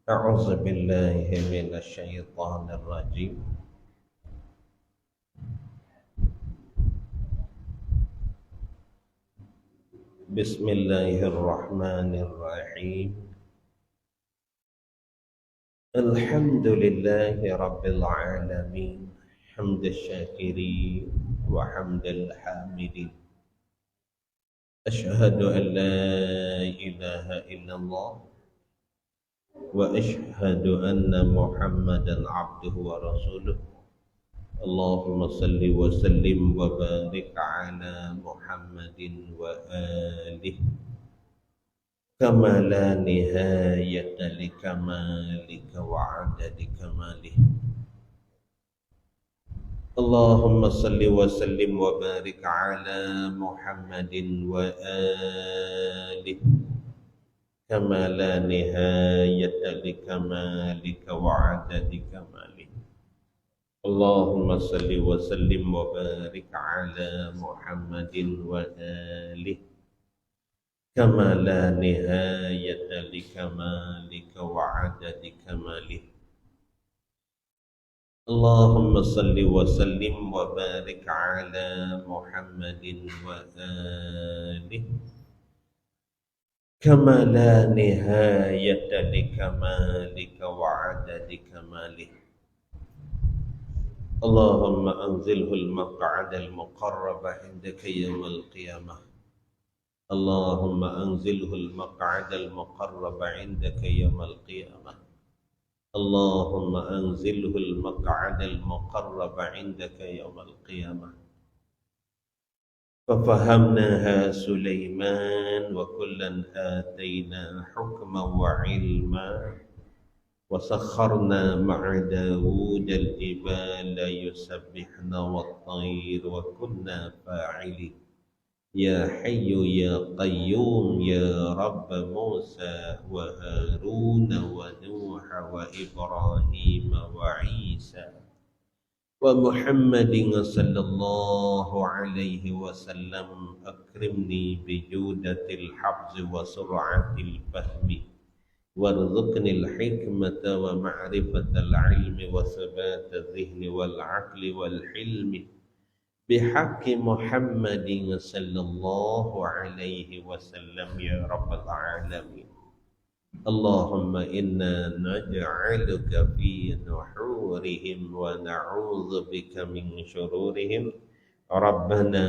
أعوذ بالله من الشيطان الرجيم. بسم الله الرحمن الرحيم. الحمد لله رب العالمين، حمد الشاكرين وحمد الحامدين. أشهد أن لا إله إلا الله وأشهد أن محمدا عبده ورسوله. اللهم صل وسلم وبارك على محمد وآله كما لا نهاية لكمالك وعدد كماله. اللهم صل وسلم وبارك على محمد وآله كما لا نهاية لكمالك وعدد كماله. اللهم صل وسلم وبارك على محمد وآله كما لا نهاية لكمالك وعدد كماله. اللهم صل وسلم وبارك على محمد وآله كما لا نهاية لكمالك وعدد كماله. اللهم أنزله المقعد المقرب عندك يوم القيامة. اللهم أنزله المقعد المقرب عندك يوم القيامة. اللهم أنزله المقعد المقرب عندك يوم القيامة. ففهمناها سليمان وكلا آتينا حكما وعلما وسخرنا مع داود الجبال يسبحن والطير وكنا فاعلين. يا حي يا قيوم يا رب موسى وهارون ونوح وإبراهيم وعيسى ومحمد صلى الله عليه وسلم. أكرمني بجودة الحفظ وسرعة الفهم وارزقني الحكمة ومعرفة العلم وثبات الذهن والعقل والحلم بحق محمد صلى الله عليه وسلم يا رب العالمين. اللهم إنا نجعلك في نحورهم ونعوذ بك من شرورهم. ربنا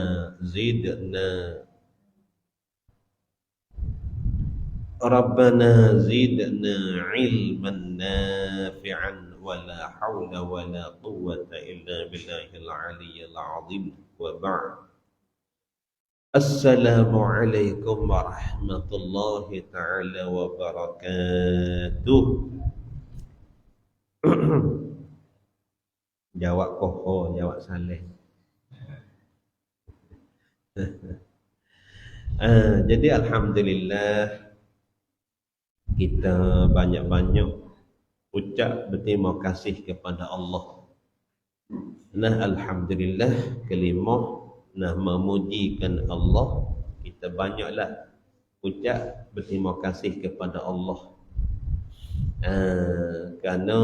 زدنا علما نافعا ولا حول ولا قوة إلا بالله العلي العظيم. وبعد. السلام عليكم ورحمة الله تعالى وبركاته. Jawab koho, jawab saleh. Jadi alhamdulillah kita banyak-banyak ucap berterima kasih kepada Allah. Nah alhamdulillah kelima, nah memujikan Allah, kita banyaklah ucap berterima kasih kepada Allah. Kerana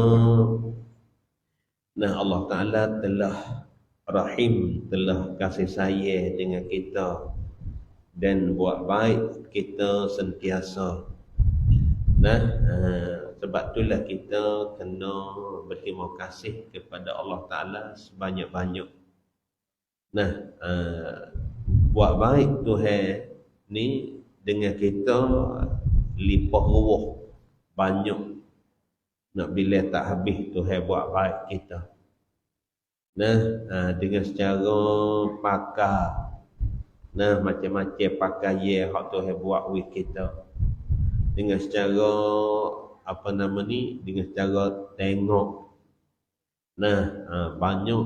nah Allah Ta'ala telah rahim, telah kasih sayang dengan kita dan buat baik kita sentiasa. Nah, sebab itulah kita kena berterima kasih kepada Allah Ta'ala sebanyak-banyak. Nah, buat baik Tuhan ni dengan kita limpah ruah banyak. Nak bila tak habis Tuhan buat baik kita. Nah, dengan secara pakar, nah macam-macam pakaian hak Tuhan buat with kita. Dengan secara dengan secara tengok. Nah, banyak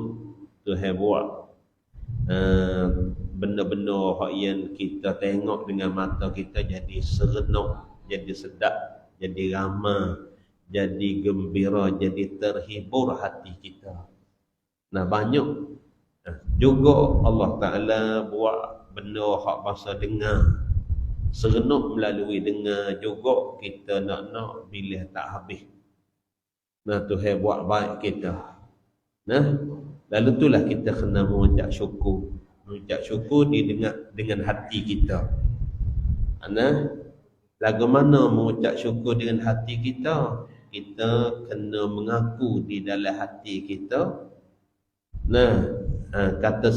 Tuhan buat benda-benda hak yang kita tengok dengan mata kita jadi serenok, jadi sedap, jadi ramah, jadi gembira, jadi terhibur hati kita. Nah, banyak juga Allah Ta'ala buat benda hak bahasa dengar, serenok melalui dengar juga kita nak bila tak habis. Nah, Tuhan buat baik kita. Nah, lalu itulah kita kena mengucap syukur. Mengucap syukur dengan hati kita. Nah, lagu mana mengucap syukur dengan hati kita? Kita kena mengaku di dalam hati kita. Nah, kata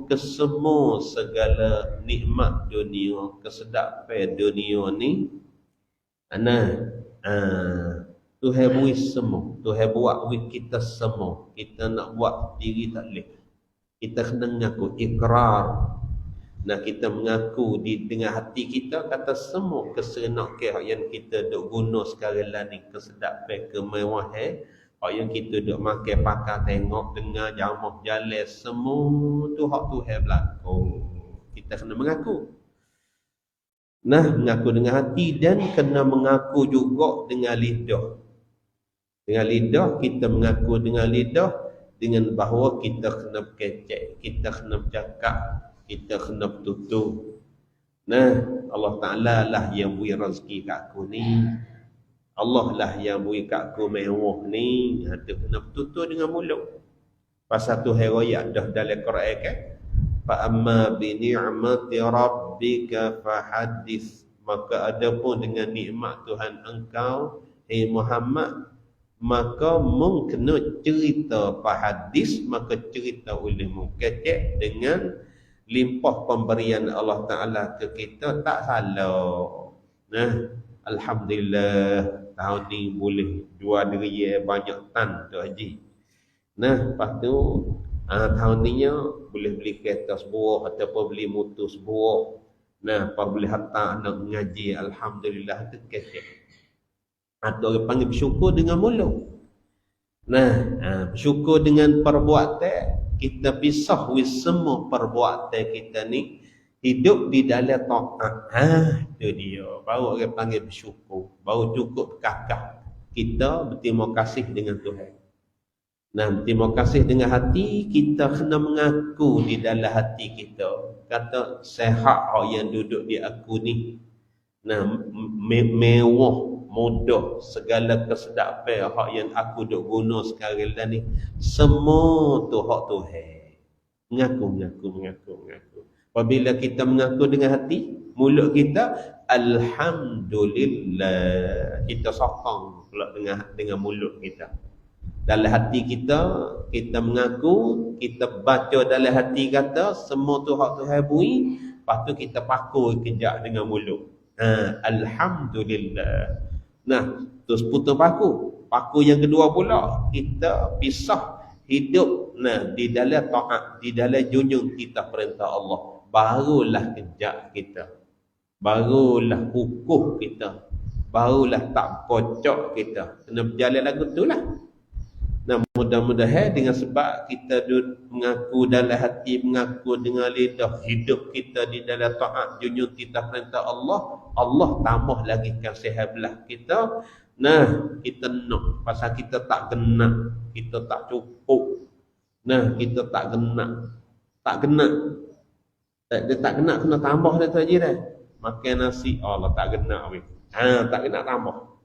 kesemua segala nikmat dunia, kesedapan dunia ni, Tuhan beri semua. Tuhan buat kita semua. Kita nak buat diri tak boleh. Kita kena mengaku ikrar. Nah, kita mengaku dengan hati kita, kata semua keseronokan yang kita duk guna sekarang lah ni, kesedapan, kemewahan, yang kita duk makan, pakai, tengok, dengar, jamah, jalan, semua tu hak Tuhan berlaku. Kita kena mengaku. Nah, mengaku dengan hati dan kena mengaku juga dengan lidah. Dengan lidah, kita mengaku dengan lidah, dengan bahawa kita kena berkecek, kita kena bercakap, kita kena bertutur. Nah, Allah Ta'ala lah yang beri rezeki kat aku ni. Allah lah yang beri kat aku mewah ni. Kita kena bertutur dengan mulut. Pasal tu herayat dah dalam Quran kan. Fa amma bi ni'mati rabbika fahaddits. Maka adapun dengan nikmat Tuhan engkau, hai Muhammad, maka mung kena cerita fahadis, maka cerita oleh mukecek dengan limpah pemberian Allah Ta'ala ke kita, tak salah. Nah, alhamdulillah tahun ni boleh jual diri banyak tan tu haji. Nah, lepas tu tahun ni boleh beli kereta sebuah ataupun beli motor sebuah. Nah, apa boleh hantar anak mengaji, alhamdulillah tu kecek. Atau orang panggil bersyukur dengan mulut. Nah, bersyukur dengan perbuatan. Kita pisah semua perbuatan kita ni hidup di dalam taat. Tu dia. Baru orang panggil bersyukur. Baru cukup kakak kita berterima kasih dengan Tuhan. Nah, berterima kasih dengan hati. Kita kena mengaku di dalam hati kita. Kata sehat yang duduk di aku ni. Nah, mewah, mudah, segala kesedapan hak yang aku duk guna sekarang ni, semua tu hak Tuhan. Mengaku. Apabila kita mengaku dengan hati, mulut kita alhamdulillah, kita sokong pula dengan mulut kita. Dalam hati kita mengaku, kita baca dalam hati kata semua tu hak Tuhan beri, lepas tu kita pakur kejap dengan mulut. Alhamdulillah. Nah, terus putus paku. Paku yang kedua pula, kita pisah hidup di dalam taat, di dalam junjung kita perintah Allah. Barulah kejap kita. Barulah kukuh kita. Barulah tak kocok kita. Kena berjalan lagu itulah. Nah, mudah-mudahan dengan sebab kita mengaku dalam hati, mengaku dengan lidah, hidup kita di dalam taat, junjung kita perintah Allah, Allah tambah lagi kasih belah kita. Nah, kita nak pasal kita tak kena, kita tak cukup. Nah, kita tak kena. Dia tak kena, kena tambah dia tu aja dah. Makan nasi, Allah tak kena weh. Tak kena tambah.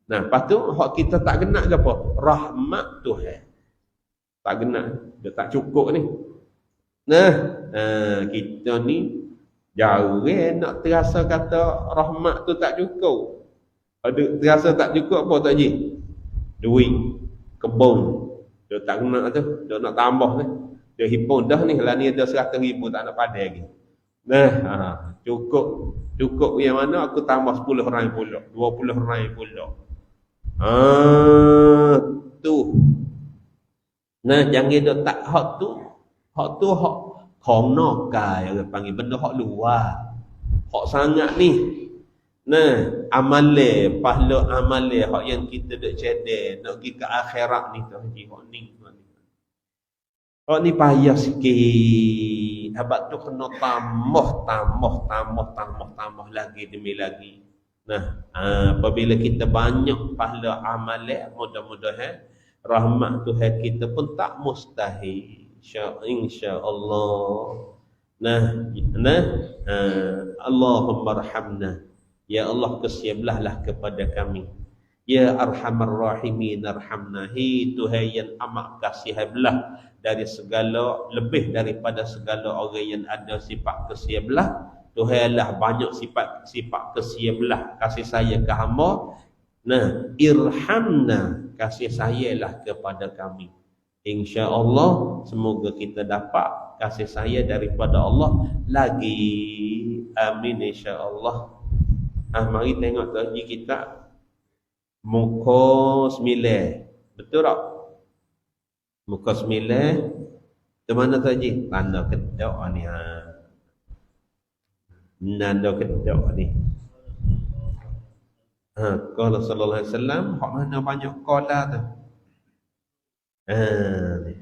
Nah, lepas tu hak kita tak kena ke apa? Rahmat Tuhan. Tak kena, dia tak cukup ni. Nah, kita ni jauh nak terasa kata rahmat tu tak cukup. Ada terasa tak cukup apa tak je? Duit, kebun. Dia tak kena tu, dia nak tambah ni. Dia himpun dah ni, lah ni ada 100,000 tak nak padai lagi. Nah, cukup. Cukup yang mana aku tambah 10 orang pula, 20 orang pula. Tu. Nah, jangan dia tak hak tu hak kono kai orang panggil benda hak luar. Hak sangat ni. Nah, amale, pahala amale hak yang kita duk cedek nak pergi ke akhirat ni tu haji hak ni. Hak ni payah sikit. Habaq tu kena tambah lagi demi lagi. Nah, apabila kita banyak pahala amalan, mudah-mudahan rahmat Tuhan kita pun tak mustahil. Insya-Allah. Nah, Allahumma rahamna. Ya Allah, kesiaplah kepada kami. Ya Arhamar Rahimin arhamna. Hi Tuhan yang amat kasih belah dari segala, lebih daripada segala orang yang ada sifat kasih belah. Tuhan lah banyak sifat kasih belah, kasih sayang ke hamba. Nah, irhamna, kasih sayalah kepada kami. InsyaAllah semoga kita dapat kasih sayang daripada Allah lagi. Amin insyaAllah. Mari tengok tadi kita muka 9. Betul tak? Muka 9. Ke mana tadi? Tanda kedok ni. Nanda kedok ni. Qala sallallahu alaihi wasallam, hak mana banyak qala tu? Ni.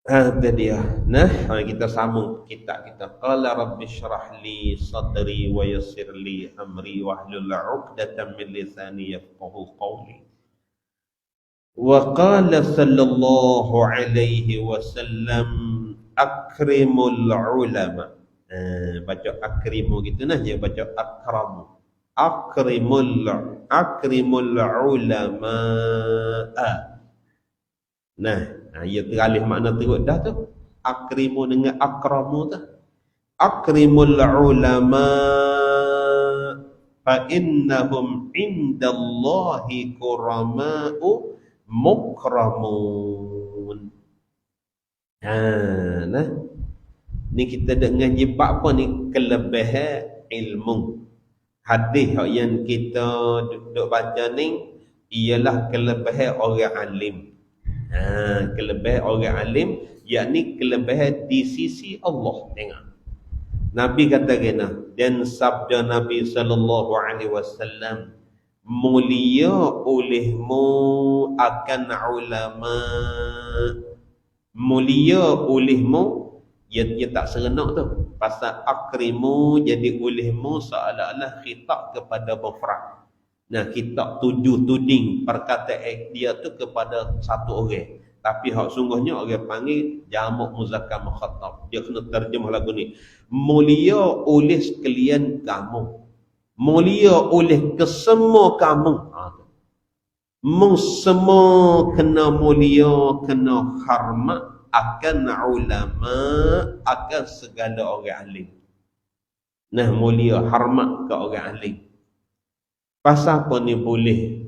Itu dia. Nah, kita sambung kitab kita. Qala rabbi syrah li sadri wa yassir li amri wahlul 'uqdatam min lisani yafqahu qawli. Wa qala sallallahu alaihi wasallam akrimul ulama. Baca akrimu gitu nah, dia baca akramu. Akrimul ulama. Nah, ia teralih makna teruk dah tu. Akrimu dengan akramu tu. Akrimul ulama fa innahum indallahi kurama'u mukramun. Nah. Ni kita dengan jibak apa ni? Kelebihan ilmu. Hadis yang kita duduk baca ni ialah kelebihan orang alim. Kelebihan orang alim, yakni kelebihan di sisi Allah. Tengok. Nabi kata gini, dan sabda Nabi sallallahu alaihi wasallam, mulia olehmu akan ulama. Mulia olehmu, dia tak serenak tu. Pasal akrimu jadi olehmu seolah-olah khitab kepada mufrad. Nah, kita tuju tuding perkataan dia tu kepada satu orang. Tapi hak sungguhnya orang panggil jamak muzakkar mukhatab. Dia kena terjemah lagu ni. Mulia oleh sekalian kamu. Mulia oleh kesemua kamu. Semua kena mulia, kena hormat akan ulama, akan segala orang alim. Nah, mulia hormat ke orang alim. Pasal apa ni boleh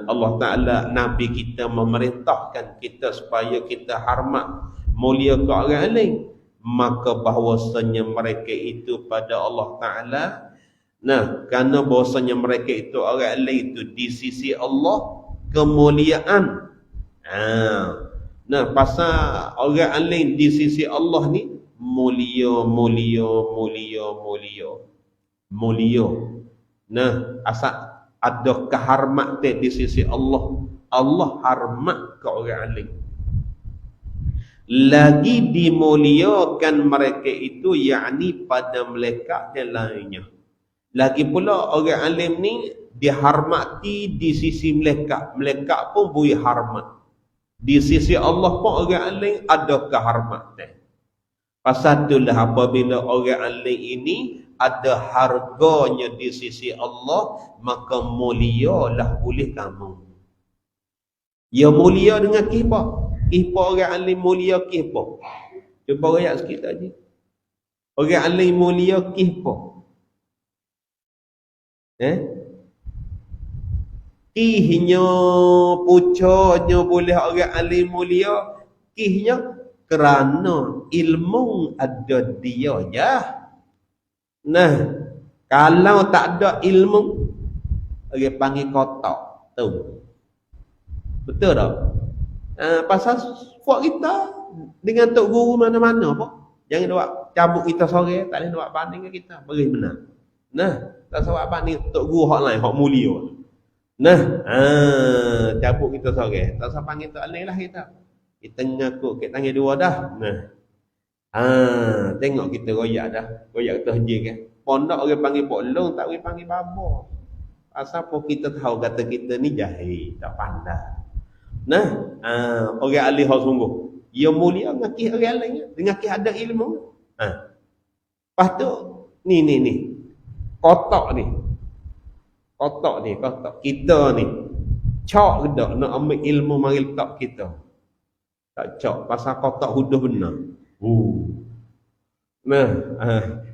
Allah Ta'ala, Nabi kita memerintahkan kita supaya kita hormat, mulia ke orang alim. Maka bahawasanya mereka itu pada Allah Ta'ala, nah, kerana bahawasanya mereka itu orang alim itu di sisi Allah kemuliaan. Nah, pasal orang alim di sisi Allah ni mulia. Nah, asal ada kehormatan di sisi Allah. Allah hormat ke orang alim. Lagi dimuliakan mereka itu, yakni pada malaikat dan lainnya. Lagi pula orang alim ni dihormati di sisi malaikat. Malaikat pun beri hormat. Di sisi Allah pun orang alim ada kehormatan. Pasal itulah apabila orang alim ini ada harganya di sisi Allah, maka mulialah oleh kamu. Ya mulia dengan kihpa. Kihpa orang alim mulia kihpa. Cuba rayak sikit tadi. Orang alim mulia kihpa. Kihnya, pucanya boleh orang alim mulia. Kihnya kerana ilmu ada dia je. Nah, kalau tak ada ilmu, orang panggil kotak tu. Betul tak? Pasal buat kita dengan tok guru mana-mana pun, jangan buat cabut kita sore, tak boleh buat banding dengan kita, beri benar. Nah, tak sebab banding tok guru hak lain, hak mulia. Nah, cabut kita sore, tak usah panggil tok lain lah kita. Kita ngaku kita tangan dua dah. Nah. Tengok kita royak dah. Royak kita hejik kan. Pondok orang panggil bolong, tak boleh panggil babo. Asal pun kita tahu kata kita ni jahil, tak pandai. Nah, orang alih hak sungguh. Ia mulia dengan kih orang lain, dengan kih ada ilmu. Lepas tu ni. Kotak ni. Kotak ni, kotak kita ni. Cak ke tak nak ambil ilmu mari letak kita? Tak cak, pasal kotak huduh benar. Nah,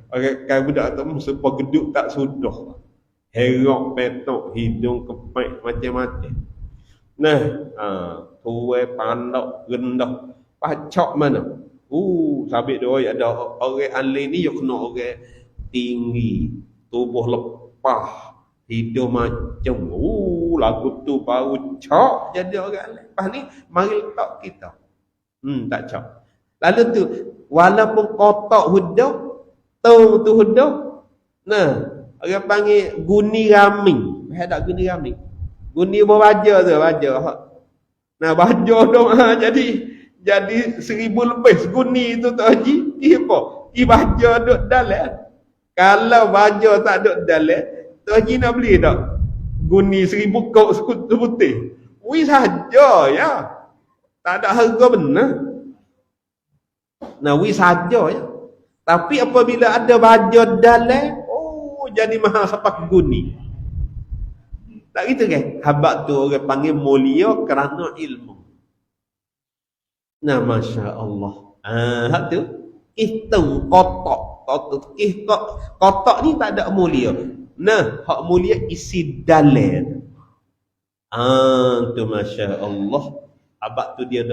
orang kan budak tu supaya geduk tak sudah. Herok petok, hidung kepek macam-macam. Nah, tuai pandok rendah. Pacak mana? Sabit dia ada orang alim ni yo kena orang tinggi, tubuh lepah, hidung macam lagu tu baru cak jadi orang alim. Lepas ni mari letak kita. Tak cak. Lalu tu walaupun kotak huduh, tu huduh. Nah, orang panggil guni raming. Tak guni raming. Guni baja tu, baja. Nah, baja dong jadi 1000 lebih guni tu tak haji. Apa? Baja duk dalam. Kalau baja tak duk dalam, tu haji nak beli tak? Guni 1000 kok putih. Saja ya. Tak ada harga benar. Nah, saja ya. Tapi apabila ada baja dalam, jadi mahal sepak guni. Tak gitu kan? Habak tu orang panggil mulia kerana ilmu. Nah, Masya Allah. Hak tu hitung kotak. Kotak ni tak ada mulia. Nah, hak mulia isi dalam. Tu Masya Allah. Habak tu dia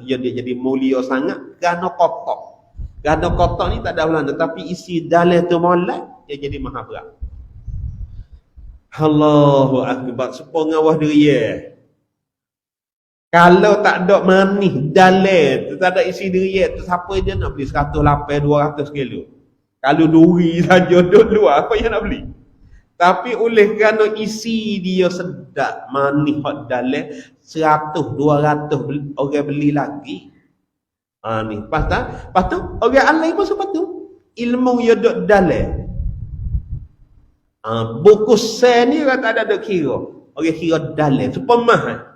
jadi mulia sangat kerana kotak. Kerana kotak ni tak ada belanda, tapi isi dalam tu molek, dia jadi maha berat. Allahu Akbar. Sepuluh ngawah dia. Kalau tak ada manis dalam, tak ada isi dia, tu siapa dia nak beli 180-200 kilo? Kalau duri saja duduk luar, apa yang nak beli? Tapi oleh kerana isi dia sedap, manis hot dalam, 100-200 orang beli lagi. Ni lepas tu orang alim pun sebab tu ilmu yang duduk dalam. Buku sen ni orang tak ada kira. Orang kira dalam supemah.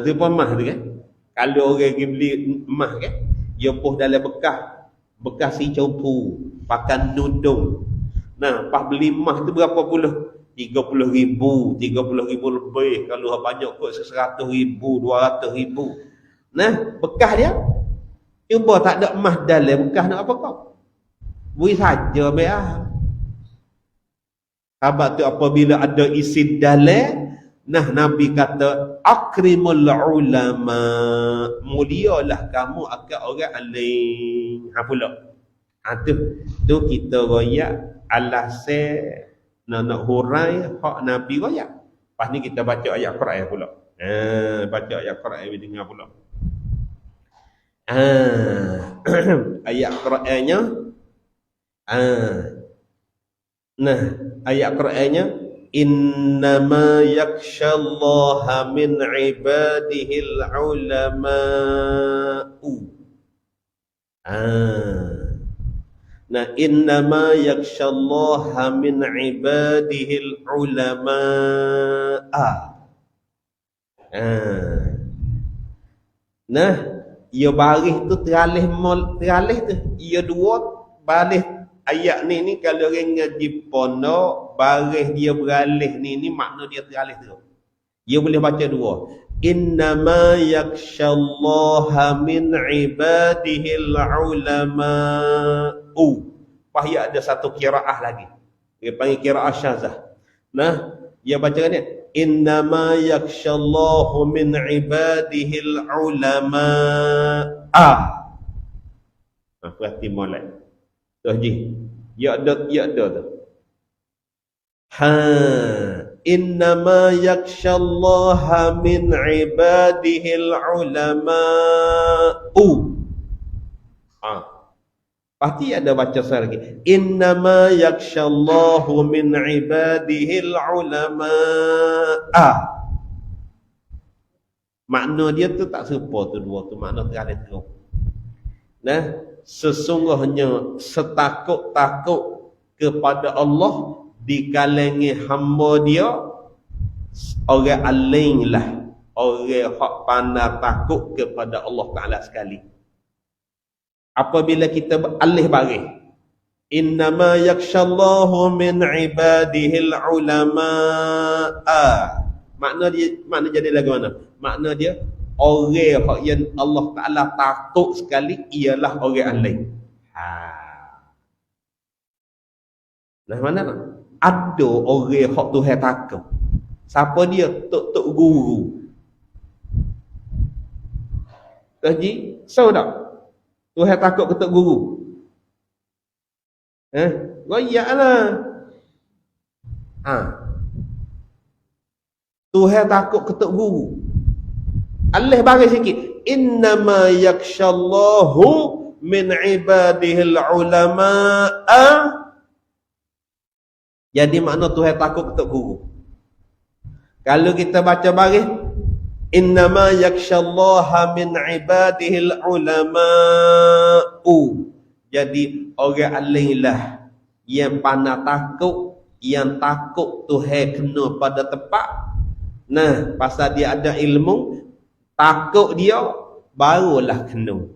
Supemah tu kan. Kalau orang pergi beli emas kan, dia poh dalam bekas si cupu, pakai nudung. Nah, pas beli emas tu berapa puluh? 30,000 lebih. Kalau banyak kot 100,000, 200,000. Nah, bekas dia cuba tak ada emas dalam, bekas nak apa kau? Bui saja beah. Sebab tu apabila ada isi dalam, nah Nabi kata akrimul ulama, mulialah kamu akan orang alim. Pula. Tu kita royak alasan nak hurai hak Nabi royak. Lepas ni kita baca ayat Quran pula. Baca ayat Quran dengar pula. Ayat Qurannya nah, ayat Qurannya innama yakhshallaha min ibadihil ulama'u. Nah, innama yakhshallaha min ibadihil ulama'a. Nah, ia baris tu teralih tu. Ia dua baris ayat ni kalau orang ngaji pondok, baris dia beralih ni makna dia teralih tu. Dia boleh baca dua. Innama yakhshallaha min ibadihil ulama'u. Pahaya ada satu qiraah lagi. Dia panggil qiraah syazah. Nah, dia baca ni innama yakhshallahu min ibadihil ulama'a. Perhati molek. Tu haji. Ya ada tu. Innama yakhshallaha min ibadihil ulama'u. Pasti ada baca saya lagi. Innama yakhshallahu min ibadihil ulama'a. Makna dia tu tak serupa tu dua tu, makna teralih terus. Nah, sesungguhnya setakut-takut kepada Allah di kalangan hamba dia orang alim lah, orang hak pandai takut kepada Allah Taala sekali. Apabila kita alih baris Innama yakhshallahu min ibadihil ulama. Makna jadi lagu mana? Makna dia orang yang Allah Taala takut sekali ialah orang alim. Nah mana nak? Ada orang hak Tuhan takut. Siapa dia? Tok guru. Haji, so tak? Tuhan takut ke tok guru? Goyaklah. Tuhan takut ke tok guru. Allah bagi sikit. Innama yakhshallahu min ibadihil ulama. Jadi makna Tuhan takut ke tok guru. Kalau kita baca baris, innama yakhshallaha min ibadihil ulama'u. Jadi orang alim lah yang pandai takut, yang takut Tuhan kena pada tempat. Nah, pasal dia ada ilmu, takut dia barulah kena.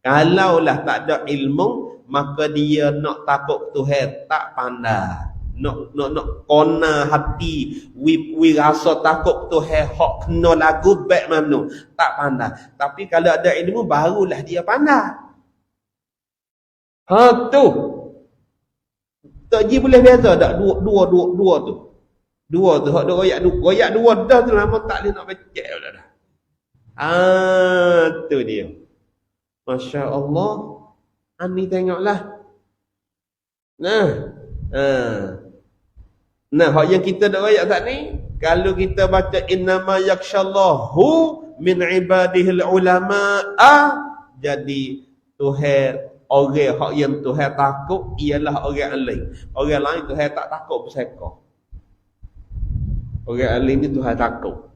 Kalaulah tak ada ilmu, maka dia nak takut Tuhan tak pandai. Nak kona hati we rasa takut tu hak kena lagu baik mana tak pandai. Tapi kalau ada ilmu barulah dia pandai. Tu tak ji boleh beza tak dua tu. Dua tu hak goyak dua dah tu lama tak boleh nak baca dah. Tu dia. Masya-Allah. Ani tengoklah. Nah, hak yang kita dak ayat tak ni, kalau kita baca innama yakhshallahu min ibadihil ulama, jadi Tuhan orang hak yang Tuhan takut ialah orang alim. Orang lain Tuhan tak takut berseka. Orang alim ni Tuhan takut.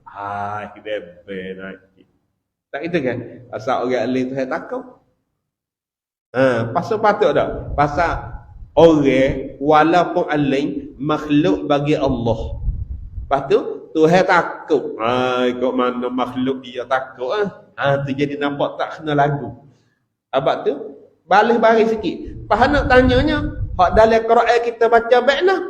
Bebe lagi. Tak itu kan? Asal orang alim Tuhan takut. Pasal patut tak? Pasal orang walaupun alim makhluk bagi Allah. Lepas tu Tuhan takut. Ikut mana makhluk dia takut tu jadi nampak tak kena lagu. Abang tu balis-balis sikit. Pas nak tanyanya, hak dalam Quran kita baca baik nah.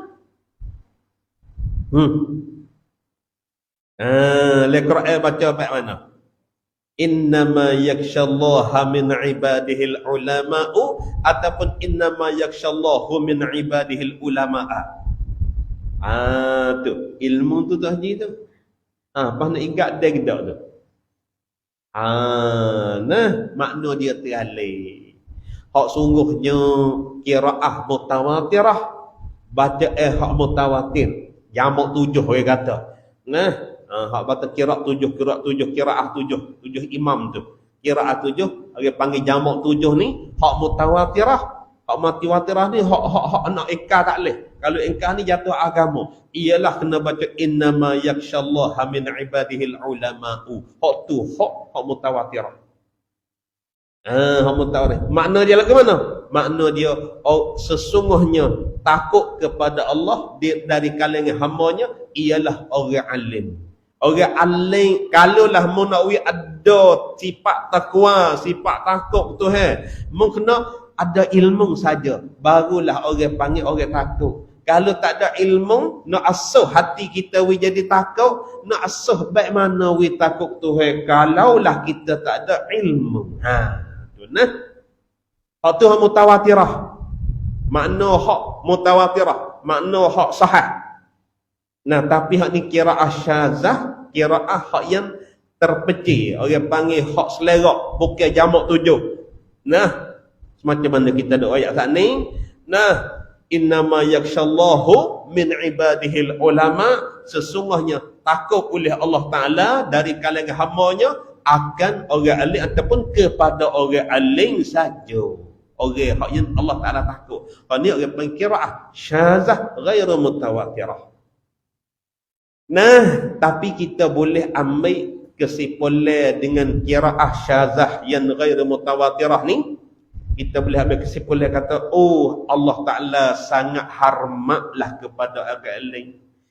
Dalam Quran baca baik mana? Innama yakhshallaha min ibadihil ulama'u ataupun innama yakhshallahu min ibadihil ulama'a. Tu ilmu tu haji tu. Pas nak ingat dia gedak tu. Nah makna dia teralih. Hak sungguhnya qiraah mutawatirah, baca hak mutawatir. Jamak 7 orang kata. Nah hak baca qiraah 7 qiraah 7 imam tu. Qiraah 7 orang panggil jamak 7 ni hak mutawatirah. Hak mutawatirah ni hak nak ikah tak leh. Kalau ikah ni jatuh agama, ialah kena baca innama yakhshallaha min ibadihil ulama'u. Hak tu hak mutawatirah. Hak mutawatirah. Makna dia lagu mana? Makna dia sesungguhnya takut kepada Allah dari kalangan hamba-Nya ialah orang alim. Orang alim kalaulah munakwi ada sifat takwa, sifat takut Tuhan, mungkin ada ilmu saja barulah orang panggil orang takut. Kalau tak ada ilmu, nak asuh hati kita we jadi takut, nak asuh baik mana we takut Tuhan kalaulah kita tak ada ilmu. Tu nah. Hak tu hak mutawatirah. Makna hak mutawatirah, makna hak sahih. Nah, tapi hak ni qiraah syazah, qiraah hak yang terpecih. Orang panggil hak selerak, bukan jamak 7. Nah, semacam mana kita doa ayat saat ni. Nah, innama yakhshallahu min ibadihil ulama, sesungguhnya takut oleh Allah Ta'ala dari kalangan hamba-Nya akan orang alim ataupun kepada orang alim saja. Orang yang Allah Ta'ala takut. Ini orang pengkiraah syazah ghairu mutawatirah. Nah, tapi kita boleh ambil kesimpulan dengan kiraah syazah yang ghairu mutawatirah ni. Kita boleh ambil kesimpulan kata, Allah Ta'ala sangat hormatlah kepada orang alim.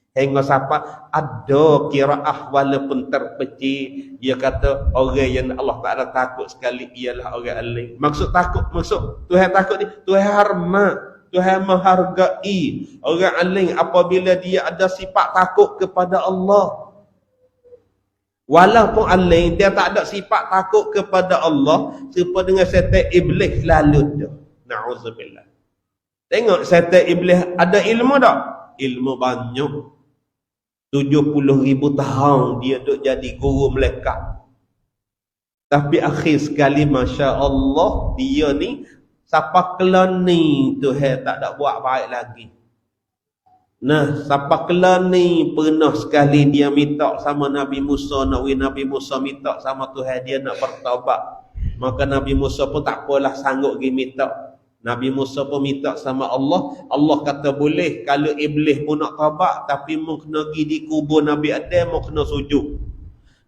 Hingga siapa ada kiraah walaupun terpecih, dia kata orang yang Allah Ta'ala takut sekali ialah orang alim. Maksud takut, maksud Tuhan takut ni, Tuhan hormat. Tuhan menghargai orang alim apabila dia ada sifat takut kepada Allah. Walaupun alim dia tak ada sifat takut kepada Allah, serupa dengan syaitan iblis lalu tu. Na'udzubillah. Tengok syaitan iblis ada ilmu tak? Ilmu banyak. 70,000 tahun dia duk jadi guru malaikat. Tapi akhir sekali Masya Allah, dia ni siapa kelon ni Tuhan tak ada buat baik lagi. Nah, siapa kelon ni pernah sekali dia minta sama Nabi Musa, Nabi Musa minta sama Tuhan dia nak bertaubat. Maka Nabi Musa pun tak apalah sanggup pergi minta. Nabi Musa pun minta sama Allah. Allah kata boleh kalau iblis pun nak taubat, tapi mu kena pergi di kubur Nabi Adam, mu kena sujud.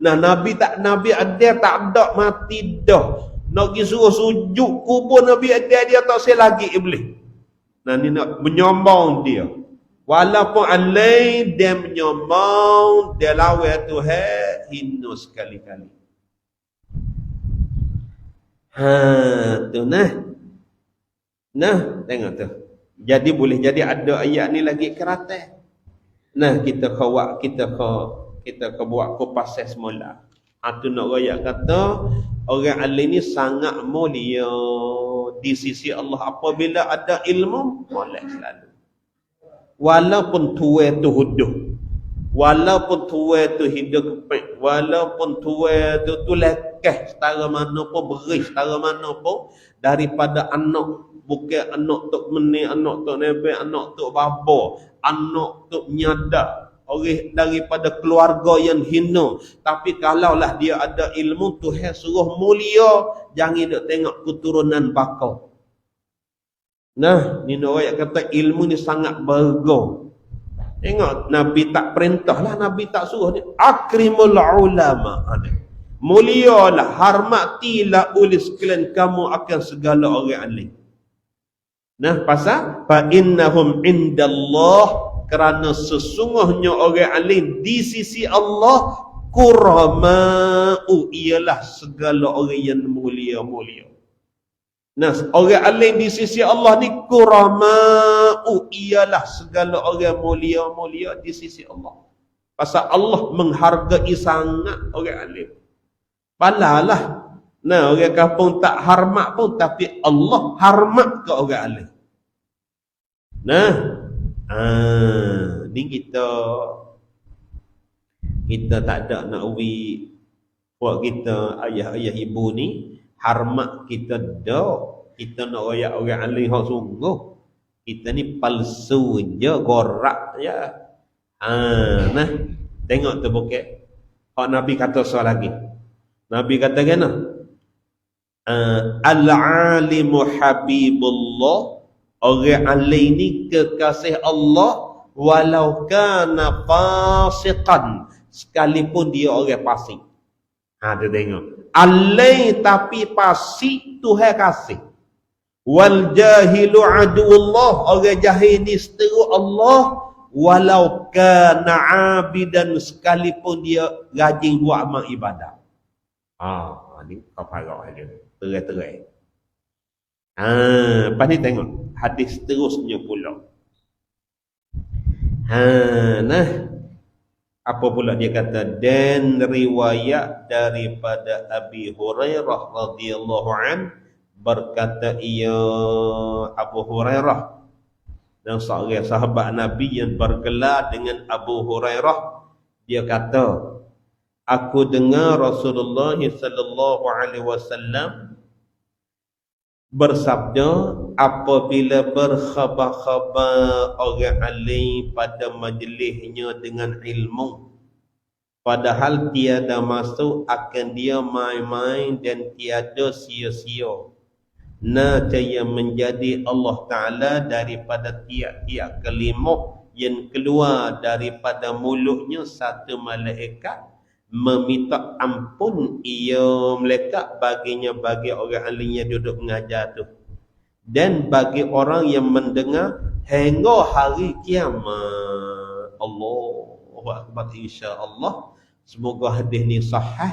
Nah, Nabi Adam tak ada mati dah. Nak pergi suruh sujud kubur Nabi Adam, dia tak say lagi iblis. Nah, ni nak menyombong dia. Walaupun alai dia menyombong, dia lawan Tuhan, hina sekali-kali. Tu nah, tengok tu. Jadi boleh jadi ada ayat ni lagi keratan. Nah, kita buat kupas semula. Tu nak royak kata orang alim ni sangat mulia di sisi Allah apabila ada ilmu, molek selalu. Walaupun tua tu huduh, walaupun tua tu hidup kepek, walaupun tua tu lekeh setara mana pun, beris setara mana pun, daripada anak, bukan anak tok meni, anak tok nebe, anak tok babo, anak tok nyada, orang daripada keluarga yang hina. Tapi kalaulah dia ada ilmu, Tuhan suruh mulia, jangan duk tengok keturunan bakal. Nah, ni orang yang kata ilmu ni sangat berharga. Tengok, Nabi tak perintah lah, Nabi tak suruh ni. Akrimul ulama. Mulialah, hormatilah oleh sekalian kamu akan segala orang alim. Nah, pasal fa innahum indallah, kerana sesungguhnya orang alim di sisi Allah kurama'u, ialah segala orang yang mulia-mulia. Nah, orang alim di sisi Allah ni kurama'u, ialah segala orang mulia-mulia di sisi Allah. Pasal Allah menghargai sangat orang alim. Palalah. Nah, orang kampung tak hormat pun, tapi Allah hormat ke orang alim. Nah, ni kita tak ada nak buat kita ayah-ayah ibu ni hormat kita dah. Kita nak royak orang alim hak sungguh. Kita ni palsu je, gorak je. Nah, tengok tu bukan. Hak Nabi kata soal lagi. Nabi kata kena. Al-alimu habibullah, orang alim ni kekasih Allah, walau kana fasiqan, sekalipun dia orang fasik. Tu tengok. Alim tapi fasik, Tuhan kasih. Wal jahilu aduullah, orang jahil ni seteru Allah, walau kana abidan, sekalipun dia rajin buat amal ibadah. Ni kafarah dia. Terai-terai. Lepas ni tengok hadis seterusnya pula. Nah, apa pula dia kata, dan riwayat daripada Abi Hurairah radhiyallahu an, berkata ia Abu Hurairah, dan seorang sahabat Nabi yang bergelar dengan Abu Hurairah, dia kata, aku dengar Rasulullah sallallahu alaihi wasallam bersabda, apabila berkhabar-khabar orang alim pada majlisnya dengan ilmu, padahal tiada masuk akan dia main-main dan tiada sia-sia, nescaya menjadi Allah Ta'ala daripada tiap-tiap kalimah yang keluar daripada mulutnya satu malaikat meminta ampun ia malaikat baginya, bagi orang alim yang duduk mengajar tu, dan bagi orang yang mendengar hingga hari kiamat. Allahu Akbar, insya-Allah. Semoga hadis ni sahih.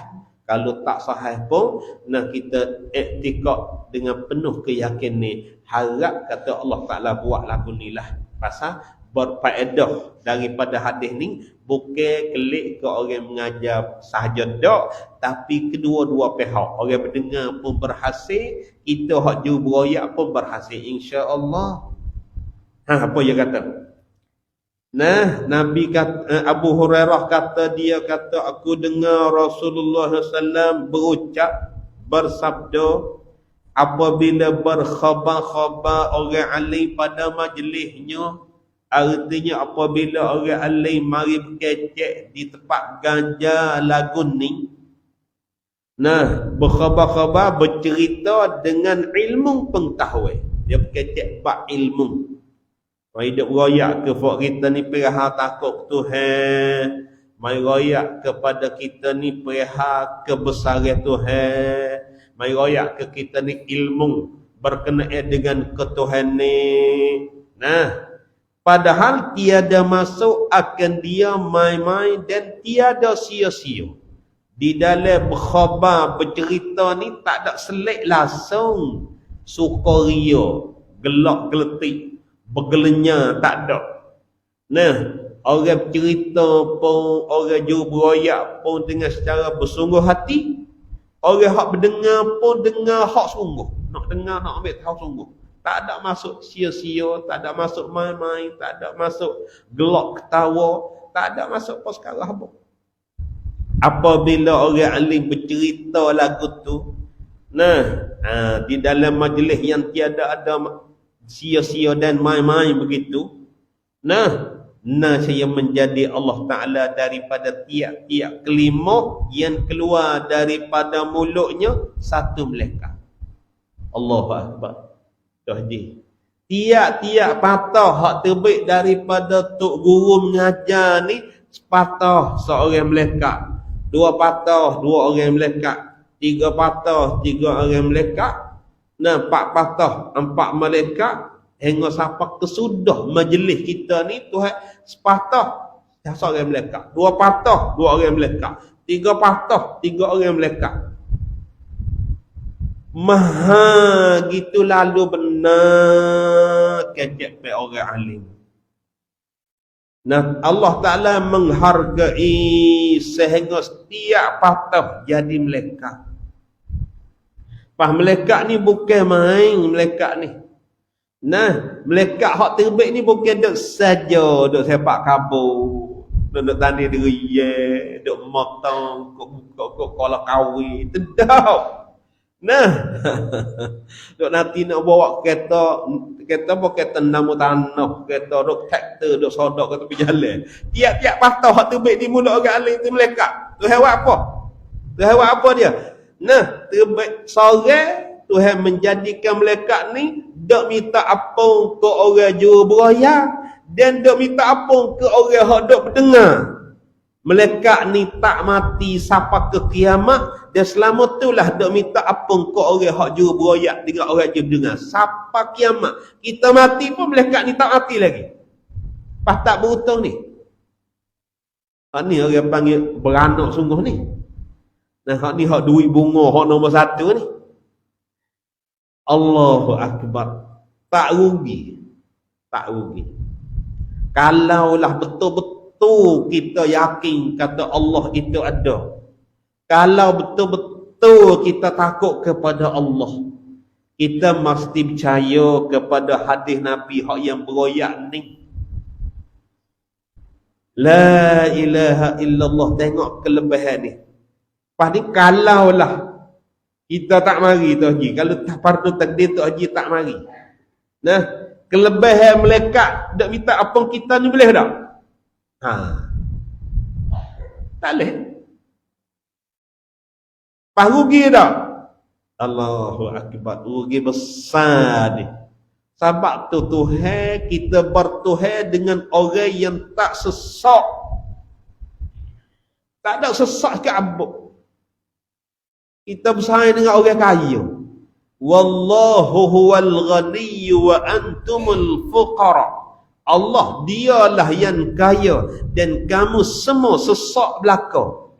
Kalau tak sahih pun, nah kita iktikad dengan penuh keyakinan, harap kata Allah Ta'ala buat lagu ni lah. Pasal berfaedah daripada hadis ni, bukan kelik ke orang mengajar sahaja tak, tapi kedua-dua pihak. Orang pendengar pun berhasil, kita hak juru beroyak pun berhasil, insya-Allah. Apa dia kata? Nah, Nabi kata, Abu Hurairah kata, dia kata, aku dengar Rasulullah SAW bersabda, apabila berkhabar-khabar orang alim pada majlisnya, artinya apabila orang alim mari berkecek di tempat ganja lagu ni, nah, berkhabar-khabar bercerita dengan ilmu pengetahuan. Dia berkecek bab ilmu. Mai dok royak ke fak kita ni perah takut Tuhan. Mai royak kepada kita ni perah kebesaran Tuhan. Mai royak ke kita ni ilmu berkenaan dengan ketuhanan ni. Nah, padahal tiada masuk akan dia main-main dan tiada sia-sia. Di dalam berkhabar bercerita ni tak ada selit langsung sukaria, gelak geletik, bergelenya, tak ada. Nah, orang bercerita pun, orang juru beroyak pun dengan secara bersungguh hati. Orang hak berdengar pun dengar hak sungguh. Nak dengar, nak ambil tahu sungguh. Tak ada masuk sia-sia, tak ada masuk main-main, tak ada masuk gelak ketawa, tak ada masuk apa sekarang apa. Apabila orang alim bercerita lagu tu, nah, di dalam majlis yang tiada ada sia-sia dan main-main begitu, nah saya menjadi Allah Ta'ala daripada tiap-tiap kelimah yang keluar daripada mulutnya satu malaikat. Allahu Akbar. Tahdi. Tiap-tiap patah hak terbit daripada tok guru mengajar ni, sepatah seorang malaikat, dua patah dua orang malaikat, tiga patah tiga orang malaikat, nah, 4 patah 4 malaikat, hingga sampai kesudah majlis kita ni Tuhan sepatah seorang malaikat, 2 patah 2 orang malaikat, 3 patah 3 orang malaikat. Maha gitu lalu benar kejap pe orang alim. Nah, Allah Ta'ala menghargai sehingga setiap patah jadi malaikat. Pas malaikat ni bukan main malaikat ni. Nah, malaikat hak terbit ni bukan duk saja duk sepak kabur, duk tanda diri, duk motong, kok kalau kahwin, tidak. Nah, duk nanti nak bawa kereta apa, kereta namu tanah, kereta duk traktor, duk sodok ke tepi jalan. Tiap-tiap patah hak terbit di mulut orang alim tu malaikat. Tu hewan apa? Tu hewan apa dia? Nah, terbit sore Tuhan menjadikan malaikat ni dak minta apung ke orang juru beroyak dan dak minta apung ke orang hak dak berdengar. Malaikat ni tak mati sampai ke kiamat, dan selama itulah dak minta apung ke orang hak juru beroyak dengan orang juru dengar sampai kiamat. Kita mati pun malaikat ni tak mati lagi. Pas tak berhutang ni. Ni orang panggil beranak sungguh ni. Nah, hak ni hak duit bunga, hak nombor 1 ni. Allahu Akbar. Tak rugi. Tak rugi. Kalaulah betul-betul kita yakin kata Allah itu ada. Kalau betul-betul kita takut kepada Allah, kita mesti percaya kepada hadis Nabi hak yang beroyak ni. La ilaha illallah. Tengok kelebihan ni. Lepas ni kalaulah kita tak mari tu haji, kalau tak fardu takdir tu haji tak mari. Nah, kelebihan malaikat dak minta apa kita ni boleh tak? Tak boleh. Pas rugi tak? Allahu Akbar, rugi besar ni. Sebab tu Tuhan kita bertuhan dengan orang yang tak sesak. Tak ada sesak ke abuk. Kita bersaing dengan orang kaya. Wallahu huwal ghaniyyu wa antumul fuqara. Allah dialah yang kaya dan kamu semua sesak belaka.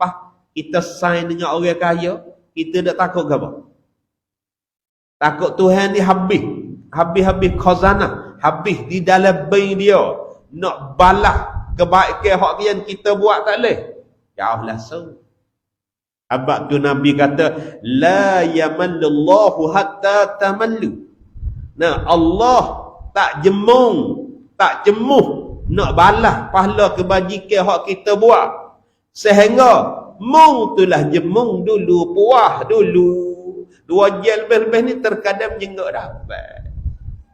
kita sign dengan orang kaya, kita tak takut ke apa? Takut Tuhan ni habis khazanah, habis di dalam bank dia, nak balas kebaikan hak yang kita buat tak boleh. Jauhlah so. Abad tu Nabi kata, la yamallullahu hatta tamallu. Nah, Allah tak jemuh nak balas pahala kebajikan hak kita buat. Sehingga mung tulah jemung dulu, puah dulu. 2 jam lebih-lebih ni terkadang jenguk dapat.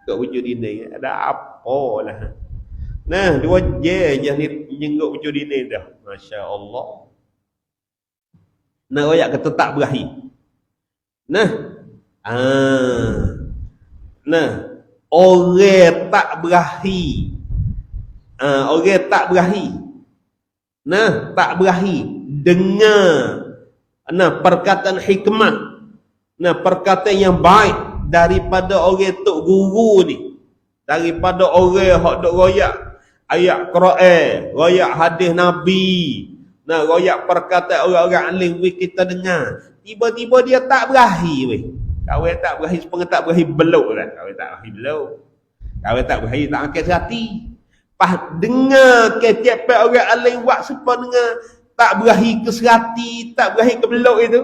Kat wujud ini ada apalah. Nah, 2 jam je ni jenguk wujud ini dah. Masya Allah. Nah, royak kata tak berahi. Nah. Nah, orang tak berahi. Orang tak berahi. Nah, tak berahi dengar perkataan hikmah. Perkataan yang baik daripada orang tok guru ni. Daripada orang hak dok royak ayat Quran, royak hadis Nabi. Royak perkataan orang-orang alim kita dengar. Tiba-tiba dia tak berahi weh. Kawan tak berahi sepengah tak berahi beluk lah. Kawan tak berahi beluk. Kawan tak berahi tak angkat serati. Pas dengar ketiap orang alim buat sepa dengar tak berahi ke serati, tak berahi ke beluk itu.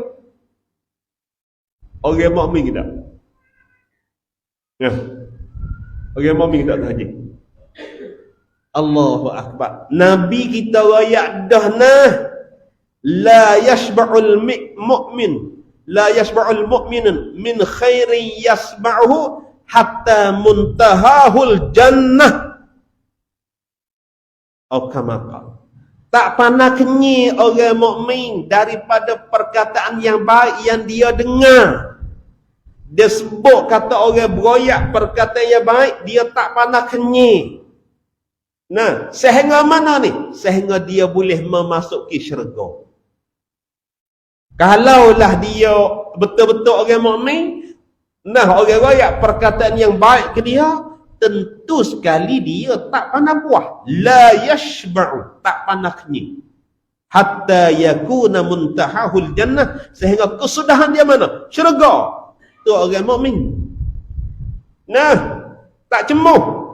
Orang mukmin ke tak? Ya. Orang mukmin ke tak haji? Allahu akbar. Nabi kita royak dah nah. La yashba'ul mu'min. La yashba'ul mu'minun min khairin yasba'uhu hatta muntahahul jannah. Kama. Tak pernah kenyang orang mukmin daripada perkataan yang baik yang dia dengar. Dia sebut kata orang beroyak perkataan yang baik, dia tak pernah kenyang. Nah, sehingga mana ni? Sehingga dia boleh memasuki syurga. Kalaulah dia betul-betul orang mukmin, orang royak perkataan yang baik ke dia, tentu sekali dia tak pernah puas. La yashba'u, tak pernah kenyang. Hatta yakuna muntahahul jannah, sehingga kesudahan dia mana? Syurga. Tu orang mukmin. Tak cemuh.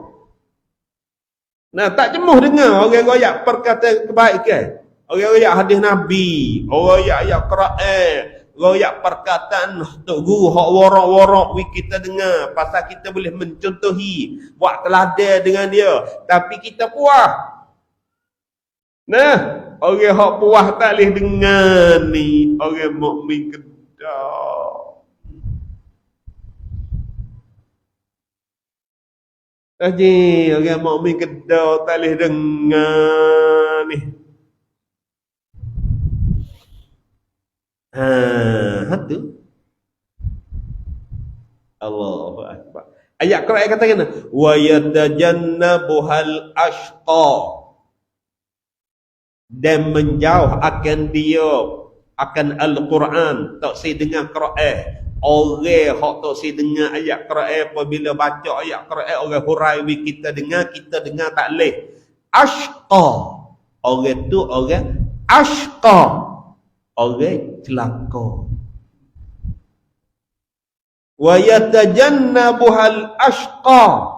Tak cemuh dengar orang royak perkataan kebaikan. Orang royak hadis Nabi, orang royak ayat Quran, royak perkataan tok guru hak warak-warak kita dengar, pasal kita boleh mencontohi, buat teladan dengan dia, tapi kita puas. Orang hak puas tak boleh dengar ni, orang mukmin kedah. Orang mukmin kedah tak boleh dengar ni. Hatu. Allahu akbar. Ayat Quran kata kena wa yatajannabuhal ashqa, dan menjauh akan dia akan Al-Quran, tak si dengar Quran. Orang hak tak si dengar ayat Quran, apabila baca ayat Quran orang hurai kita dengar tak leh. Ashqa, orang tu orang ashqa, orang celaka. Wa yatajannabuhal ashqa.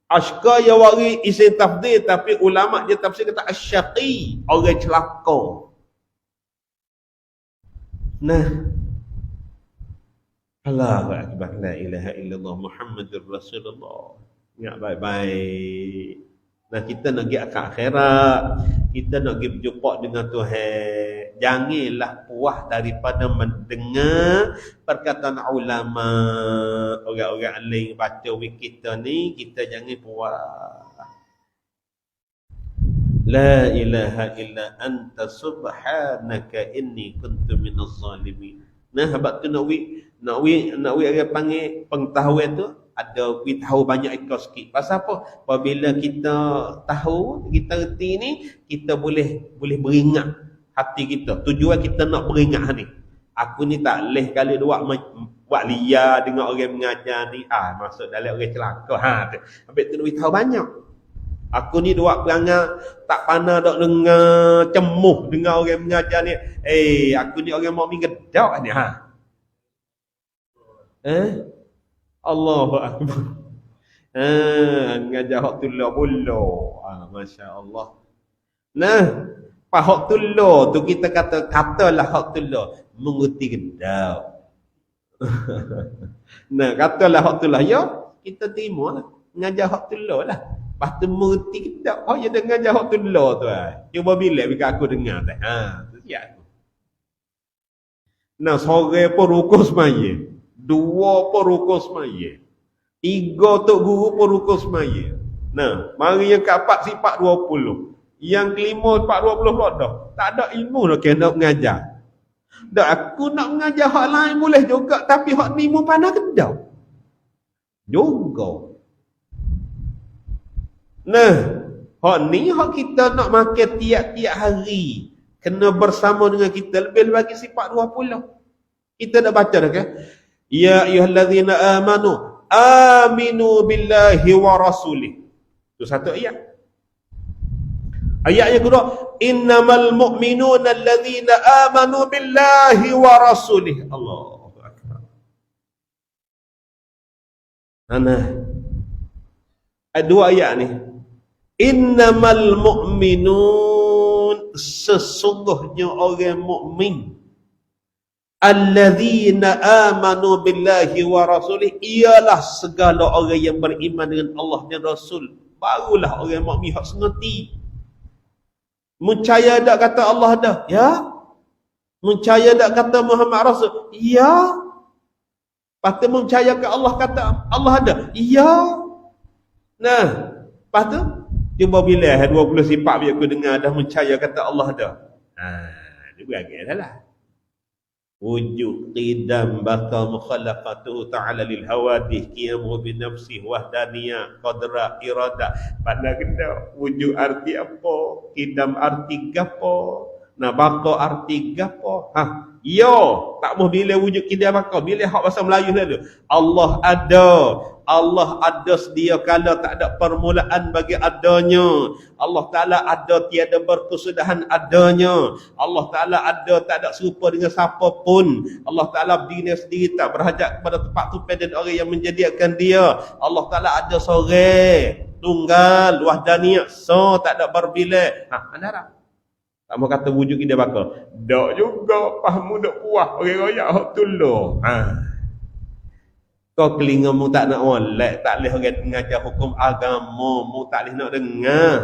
Ashqa ya wari isim tafdhil, tapi ulama dia tafsir kata asyaqi, orang celaka. Allahu akbar, la ilaha illallah Muhammadur Rasulullah. Ingat baik-baik. Kita nak pergi ke akhirat, kita nak pergi berjumpa dengan Tuhan. Janganlah puas daripada mendengar perkataan ulama, orang-orang alim baca kita ni, kita jangan puas. La ilaha illa anta subhanaka inni kuntu minaz zalimin. Habaq tu nak orang panggil pengetahuan tu, ada we tahu banyak ekor sikit. Pasal apa? Apabila kita tahu, kita reti ni, kita boleh beringat hati kita. Tujuan kita nak beringat ni. Aku ni tak leh kali dua buat liar dengan orang mengajar ni. Masuk dalam orang celaka. Tu. Habis tu we tahu banyak. Aku ni dua perangai tak pandai dok dengar cemuh dengar orang mengajar ni. Aku ni orang mukmin gedak ni ha. Allahu akbar. Ngajar hak tulah pula. Masya-Allah. Nah, pak hak tulah tu kita katalah hak tulah mengerti gedak. Nah, katalah hak tulah ya, kita terima lah. Ngajar hak tulah lah. Lepas tu mengerti kita. Oh, ya dengar jawab tu lah tu. Cuba bila aku dengar tu. Tu siap. Nah, sore pun rukuk semaya. 2 pun rukuk semaya. 3 tok guru pun rukuk semaya. Nah, mari yang keempat sifat 20. Yang kelima sifat 20 pula dah. Tak ada ilmu dah kena mengajar. Dak aku nak mengajar hak lain boleh juga, tapi hak ni mu pandai kedak. Juga. Nah, hak ni hak kita nak makan tiap-tiap hari. Kena bersama dengan kita lebih bagi sifat 20. Kita dah baca dah kan? Ya ayyuhallazina amanu aminu billahi wa rasulih. Itu satu ayat. Ayat yang kedua, innamal mu'minuna allazina amanu billahi wa rasulih. Allahu akbar. Dua ayat ni. Innamal mu'minun, sesungguhnya orang mukmin, alladzina amanu billahi wa rasulih, ialah segala orang yang beriman dengan Allah dan Rasul. Barulah orang mukmin hak sengerti. Mencaya tak kata Allah dah? Ya. Mencaya tak kata Muhammad Rasul? Ya. Lepas tu mencaya ke Allah kata Allah ada? Ya. Nah, lepas tu cuba bila 20 sifat biar aku dengar dah mencaya kata Allah ada. Dia beragam dah lah. Wujud qidam baka mukhalafatu ta'ala lil hawadih qiyamu bi nafsih wahdaniyah qadra irada. Pada kita wujud arti apa? Qidam arti gapo? Nah baka arti gapo? Yo, tak mau bila wujud qidam baka, bila hak bahasa Melayu dulu. Allah ada. Allah ada sedia kala, tak ada permulaan bagi adanya. Allah Ta'ala ada, tiada berkesudahan adanya. Allah Ta'ala ada, tak ada serupa dengan siapa pun. Allah Ta'ala berdiri sendiri, tak berhajat kepada tempat tupai dan orang yang menjadikan dia. Allah Ta'ala ada sore, tunggal, wahdaniyah, tak ada berbilik. Anda tak mau kata wujud kita bakal. Tak juga, fahmu tak puas, orang royak hak tuluh. Kau kelinga mu tak nak molek, tak boleh orang mengajar hukum agama, mu tak boleh nak dengar.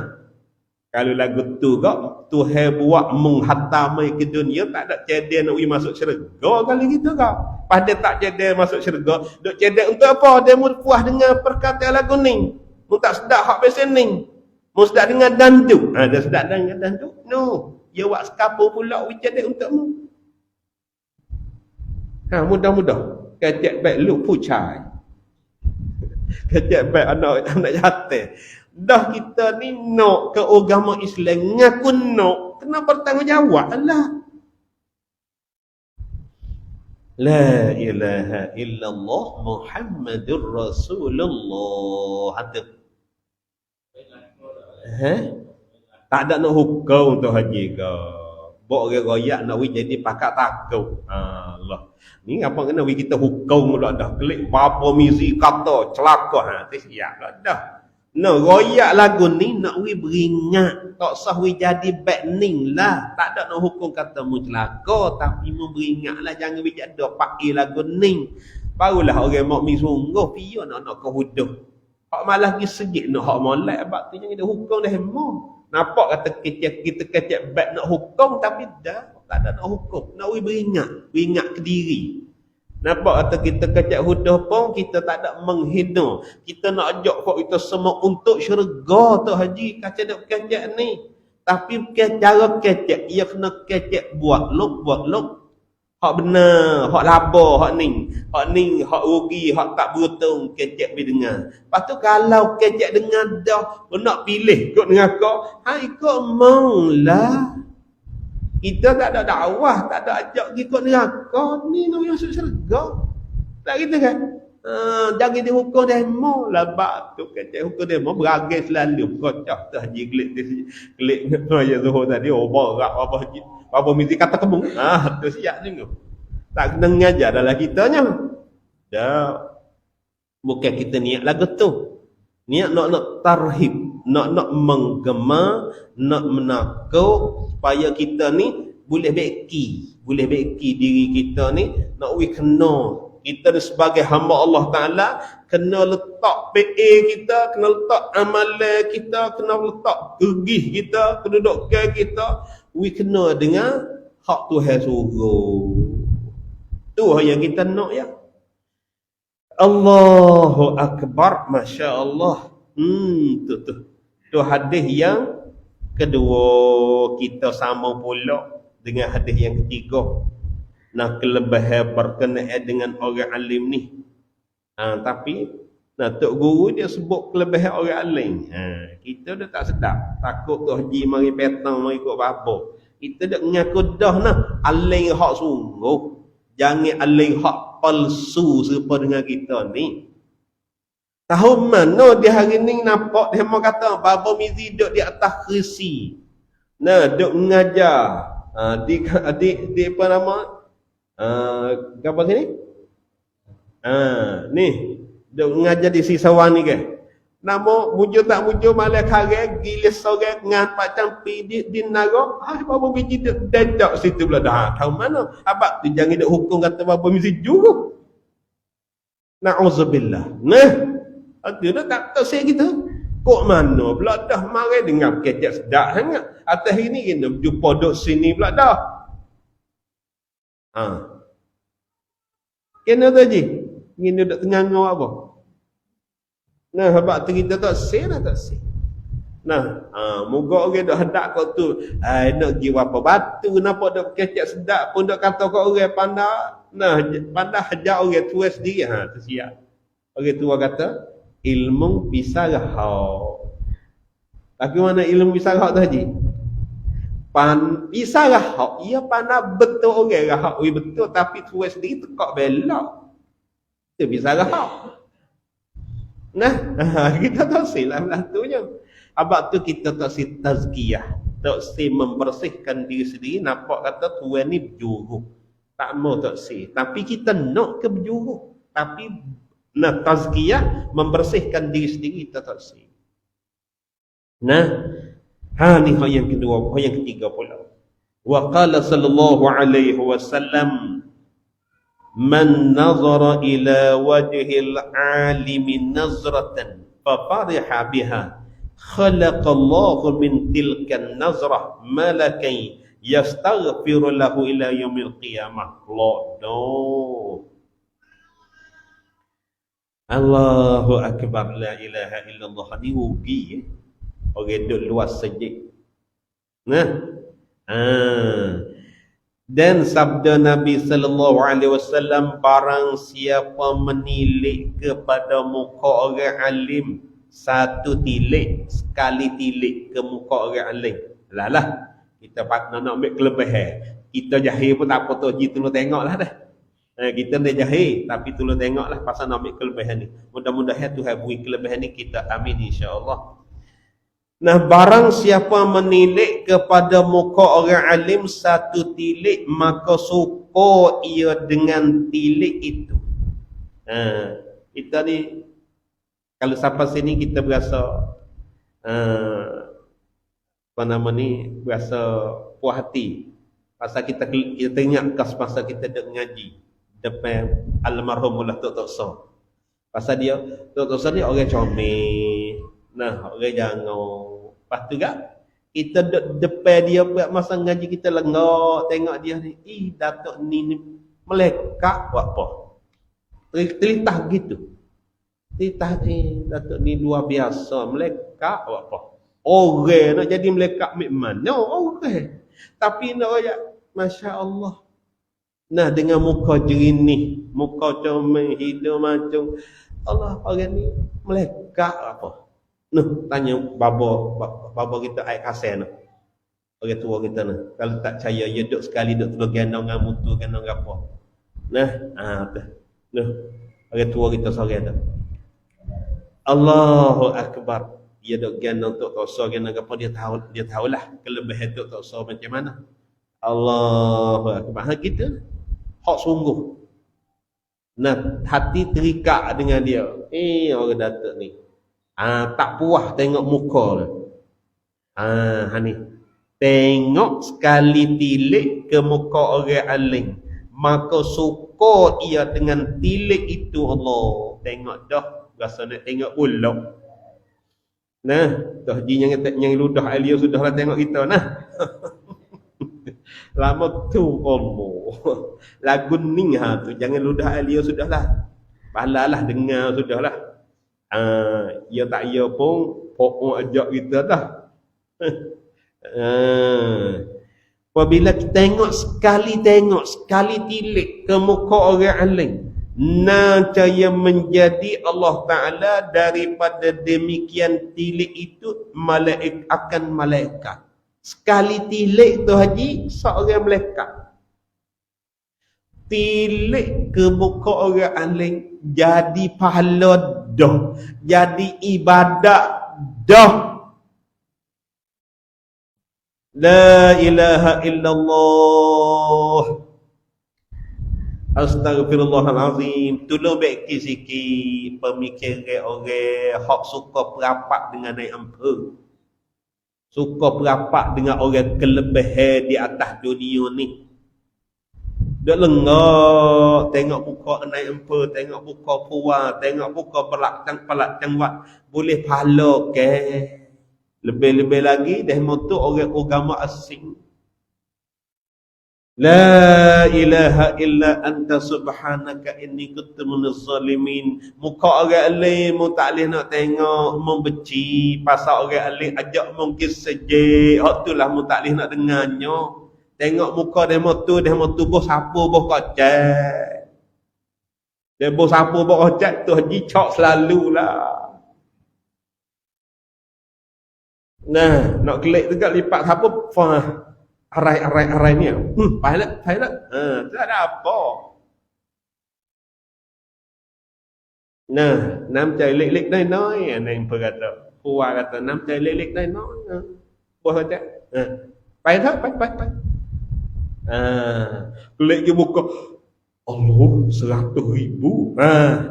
Kalau lagu tu kau Tuhan buat menghatamai ke dunia, tak ada cedek nak pergi masuk syurga kali gitu kau. Pada tak cedek masuk syurga, duk cedek untuk apa? Dia mu puas dengar perkataan lagu ni. Mu tak sedap hak besen ni. Mu sedap dengar danduk. Dia sedap dengar danduk. No. Dia buat sekapur pula cedek untuk mu. Mudah-mudah. Kecek baik lu pucai. Kecek baik anak jatuh. Dah kita ni nak ke agama Islam, ngaku nak, kena bertanggungjawab lah. La ilaha illallah Muhammadur Rasulullah. Tak ada nak hukum untuk haji kau. Bok orang royak nak jadi pakak takut. Allah. Ni apa kena kita hukum pula dah. Klik apa mizi kata celaka. Tu siap dah. No, royak lagu ni nak beringat. Tak sah jadi backning lah. Tak ada nak hukum kata mu celaka, tapi mu beringat lah. Jangan ada pakai lagu ni. Barulah orang mukmin sungguh piye nak ke huduh. Hak malah pergi sejik nak hak molek abak tu jangan ada hukum dah hemo. Nampak kata kita kecek back nak hukum, tapi dah tak ada nak hukum. Nak beringat ke diri. Nampak kata kita kecek hudah pun kita tak ada menghina. Kita nak ajak kok kita semua untuk syurga tu haji kacak kecek ni. Tapi cara kecek ia kena kecek buat luk. Hak benar, hak laba, hak ni, hak rugi, hak tak beruntung, kecek pergi dengar. Lepas tu kalau kecek dengar dah, nak pilih ikut dengan kau, ikut maulah. Kita tak ada dakwah, tak ada ajak ikut dengan kau, ni nak masuk syurga. Tak gitu kan? Jangan dihukum demo lah bak tu kata hukum demo beragai selalu kocak tu haji klik ya Zuhur tadi berak apa mesti kata kemung tu siap juga tak kena ngajar dalam kitanya dah bukan kita niat lagu tu niat nak tarhib nak menggema nak menakut supaya kita ni boleh beki diri kita ni nak kena kita ni sebagai hamba Allah Ta'ala kena letak PA kita, kena letak amalan kita, kena letak gergih kita, kedudukan kita kena dengan hak Tuhan suruh tu yang kita nak ya Allahu Akbar Masya Allah tu hadis yang kedua kita sama pula dengan hadis yang ketiga nah kelebihan berkenaan dengan orang alim ni tapi nah Tok Guru dia sebut kelebihan orang alim kita dah tak sedap takut tu haji mari petang mari ikut babo kita dah mengaku dah nah alim hak sungguh jangan alim hak palsu serupa dengan kita ni tahu mana di hari ni nampak dia mau kata babo mizi duduk di atas kursi nah duduk mengajar di apa nama apa sini? Ni dia mengajar di Sisawan ni ke. Nama muncul tak muncul malah karek gilis sore ngan macam pi di naga. Bapa biji dedak situ pula dah. Tahu mana? Abang tu jangan dak hukum kata bapa mesti juga. Nauzubillah. Nah. Ada tak saya gitu. Kok mana pula dah mari dengar kecek sedak sangat. Atas ini kita jumpa duk sini pula dah. Kena tadi ingin duduk tengah apa nah habaq tu kita tak say lah tak say nah moga orang duk hendak kau tu nak pergi apa batu nampak duk kecek sedap pun duk kata kau orang pandai nah pandai hajar orang tua sendiri tu siap orang tua kata ilmu bisa rahau tapi mana ilmu bisa rahau tu haji bisa rahak ia pandai betul orang rahak betul tapi tuan sendiri tekak belak itu bisa rahak nah kita tak silap lah tu je abang tu kita tak si tazkiyah tak si membersihkan diri sendiri nampak kata tuan ni berjuru tak mau tak si tapi kita nak ke berjuru tapi nak tazkiyah membersihkan diri sendiri kita tak si nah ni yang kedua, yang ketiga pula. Wa qala sallallahu alaihi wasallam man nazara ila wajhil alimi nazratan fa fariha biha khalaqa Allahu min tilka nazrah malakan yastaghfiru lahu ila yaumil qiyamah. Allahu akbar la ilaha illallah ni rugi orang duduk luas sejik. Nah. Dan sabda Nabi sallallahu alaihi wasallam barang siapa menilik kepada muka orang alim satu tilik sekali tilik ke muka orang alim. Lah kita nak ambil kelebihan. Kita jahil pun tak apa tu ji tolong tengoklah dah. Kita dah jahil tapi tolong tengoklah pasal nak ambil kelebihan ni. Mudah-mudahan Tuhan beri kelebihan ni kita amin insya-Allah. Nah barang siapa menilik kepada muka orang alim satu tilik maka suka ia dengan tilik itu. Kita ni kalau sampai sini kita berasa apa nama ni berasa puas hati pasal kita ingat kas pasal kita duk ngaji depan almarhumullah Tok So. Pasal dia Tok So ni orang comel. Nah orang jangan lepas tu kan kita depan dia buat masa ngaji kita lenggak tengok dia ni Datuk ni melekat buat apa telitah gitu telitah Datuk ni luar biasa melekat buat apa orang nak jadi melekat mana orang tapi nak ayat Masya Allah nah dengan muka jernih muka comel hidung macam Allah orang ni melekat apa noh tanya baba kita air kasih noh orang tua kita noh kalau tak percaya dia duduk sekali duduk terus gendong dengan mutu gendong apa nah tu noh Orang tua kita seorang tu. Allahu Akbar. Dia dok gana untuk tosa gana apa dia tahulah kelebihan tu tosa macam mana. Allahu Akbar. Ha kita hak sungguh. Nah, hati terikat dengan dia. Orang Datuk ni. Tak puas tengok muka dia. Ni. Tengok sekali tilik ke muka orang alim. Maka suka ia dengan tilik itu Allah. Tengok dah. Rasa nak tengok ulok. Nah, dah yang ludah alia sudahlah tengok kita nah. Lama tu Allah. Lagu ni tu jangan ludah alia sudahlah. Palalah dengar sudahlah. Ya tak ya pun pokok ajak kita dah. Apabila kita tengok sekali tilik ke muka orang alim, Nacaya menjadi Allah Ta'ala daripada demikian tilik itu akan malaikat. Sekali tilik tu haji, seorang malaikat. Tilik ke muka orang alim, jadi pahala dah. Jadi ibadat dah. La ilaha illallah. Astaghfirullahalazim. Tolong baiki sikit pemikiran orang hak suka berapak dengan naik ampa. Suka berapak dengan orang kelebihan di atas dunia ni. Duk lengak tengok buka naik ampa, tengok buka puas, tengok buka pelak cangwat, boleh pahala ke? Lebih-lebih lagi dah motor orang agama asing. La ilaha illa anta subhanaka inni kuntu minaz zalimin. Muka orang alim mu tak boleh nak tengok, membenci pasal orang alim ajak mungkin sejik. Hak itulah mu tak boleh nak dengarnya. Tengok muka dia motor bos sapu bos kocak. Dia bos sapu bos kocak tu haji cok selalulah. Nah, nak kelik tegak lipat sapu fah. Arai ni. Pilot. Tak ada apa. Nah, nam cai lik-lik noi-noi, yang berkata. Puan kata nam cai lik-lik noi-noi. Puan kata, pai. Kelik ke muka. Allah, 100,000.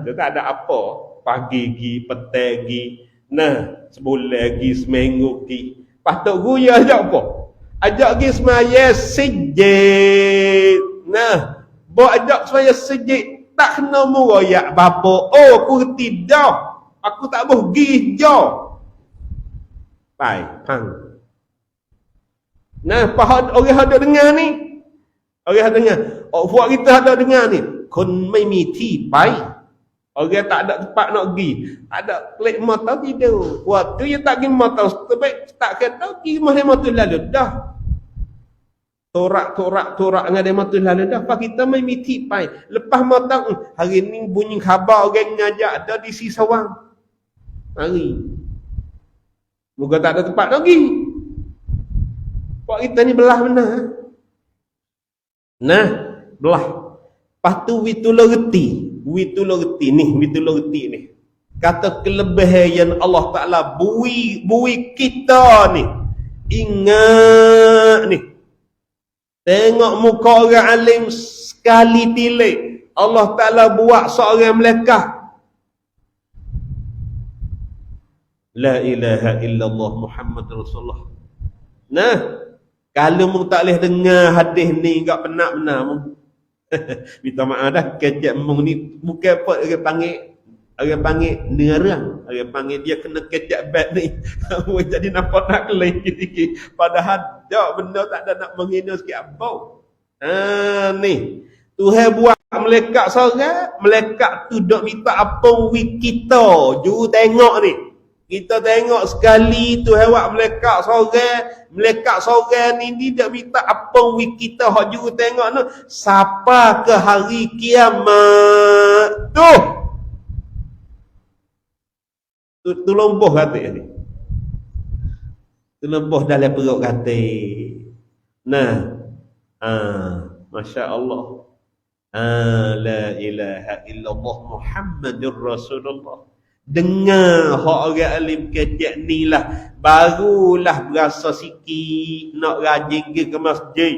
Dia tak ada apa. Pagi gi, petang gi. Nah, sebulan gi, seminggu gi. Patut guya ajak apa? Ajak pergi semaya sejid. Nah, buat ajak semaya sejid. Tak kena merayak bapa. Oh, aku reti dah. Aku tak boleh pergi jauh. Pang. Nah, orang ada dengar ni. Orang ada dengar. Buat kita ada dengar ni. Kun mai mi ti pai. Orang tak ada tempat nak pergi. Ada klik mata tidur. Waktu dia tak pergi mata. Terbaik tak kata pergi mata lalu. Dah. Torak dengan dia mata lalu dah. Pak kita main miti pai. Lepas mata hari ni bunyi khabar orang ngajak ada di Sisawang. Hari. Moga tak ada tempat nak pergi. Pak kita ni belah benar. Nah, belah. Lepas tu witulah reti ni. Kata kelebihan yang Allah Ta'ala bui kita ni. Ingat ni. Tengok muka orang alim sekali tilik. Allah Ta'ala buat seorang malaikat. La ilaha illallah Muhammad Rasulullah. Nah, kalau mu tak boleh dengar hadis ni enggak benar-benar mu. Minta maaf dah, kejap mu ni bukan apa orang panggil nerang. Orang panggil dia kena kejap bad ni. Jadi nampak nak kelih sikit. Padahal tak benda tak ada nak menghina sikit apa. Ni. Tuhan buat malaikat seorang. Malaikat tu dok minta apa wik kita. Juru tengok ni. Kita tengok sekali Tuhan buat malaikat seorang. Malaikat seorang ni dok minta apa wik kita. Hak juru tengok ni. Siapa ke hari kiamat. Tu lomboh kata ni. Tu lomboh dalam perut kata. Nah. Masya Allah. La ilaha illallah Muhammadur Rasulullah. Dengar hak orang alim kecek ni lah, barulah berasa sikit nak rajin pergi ke masjid.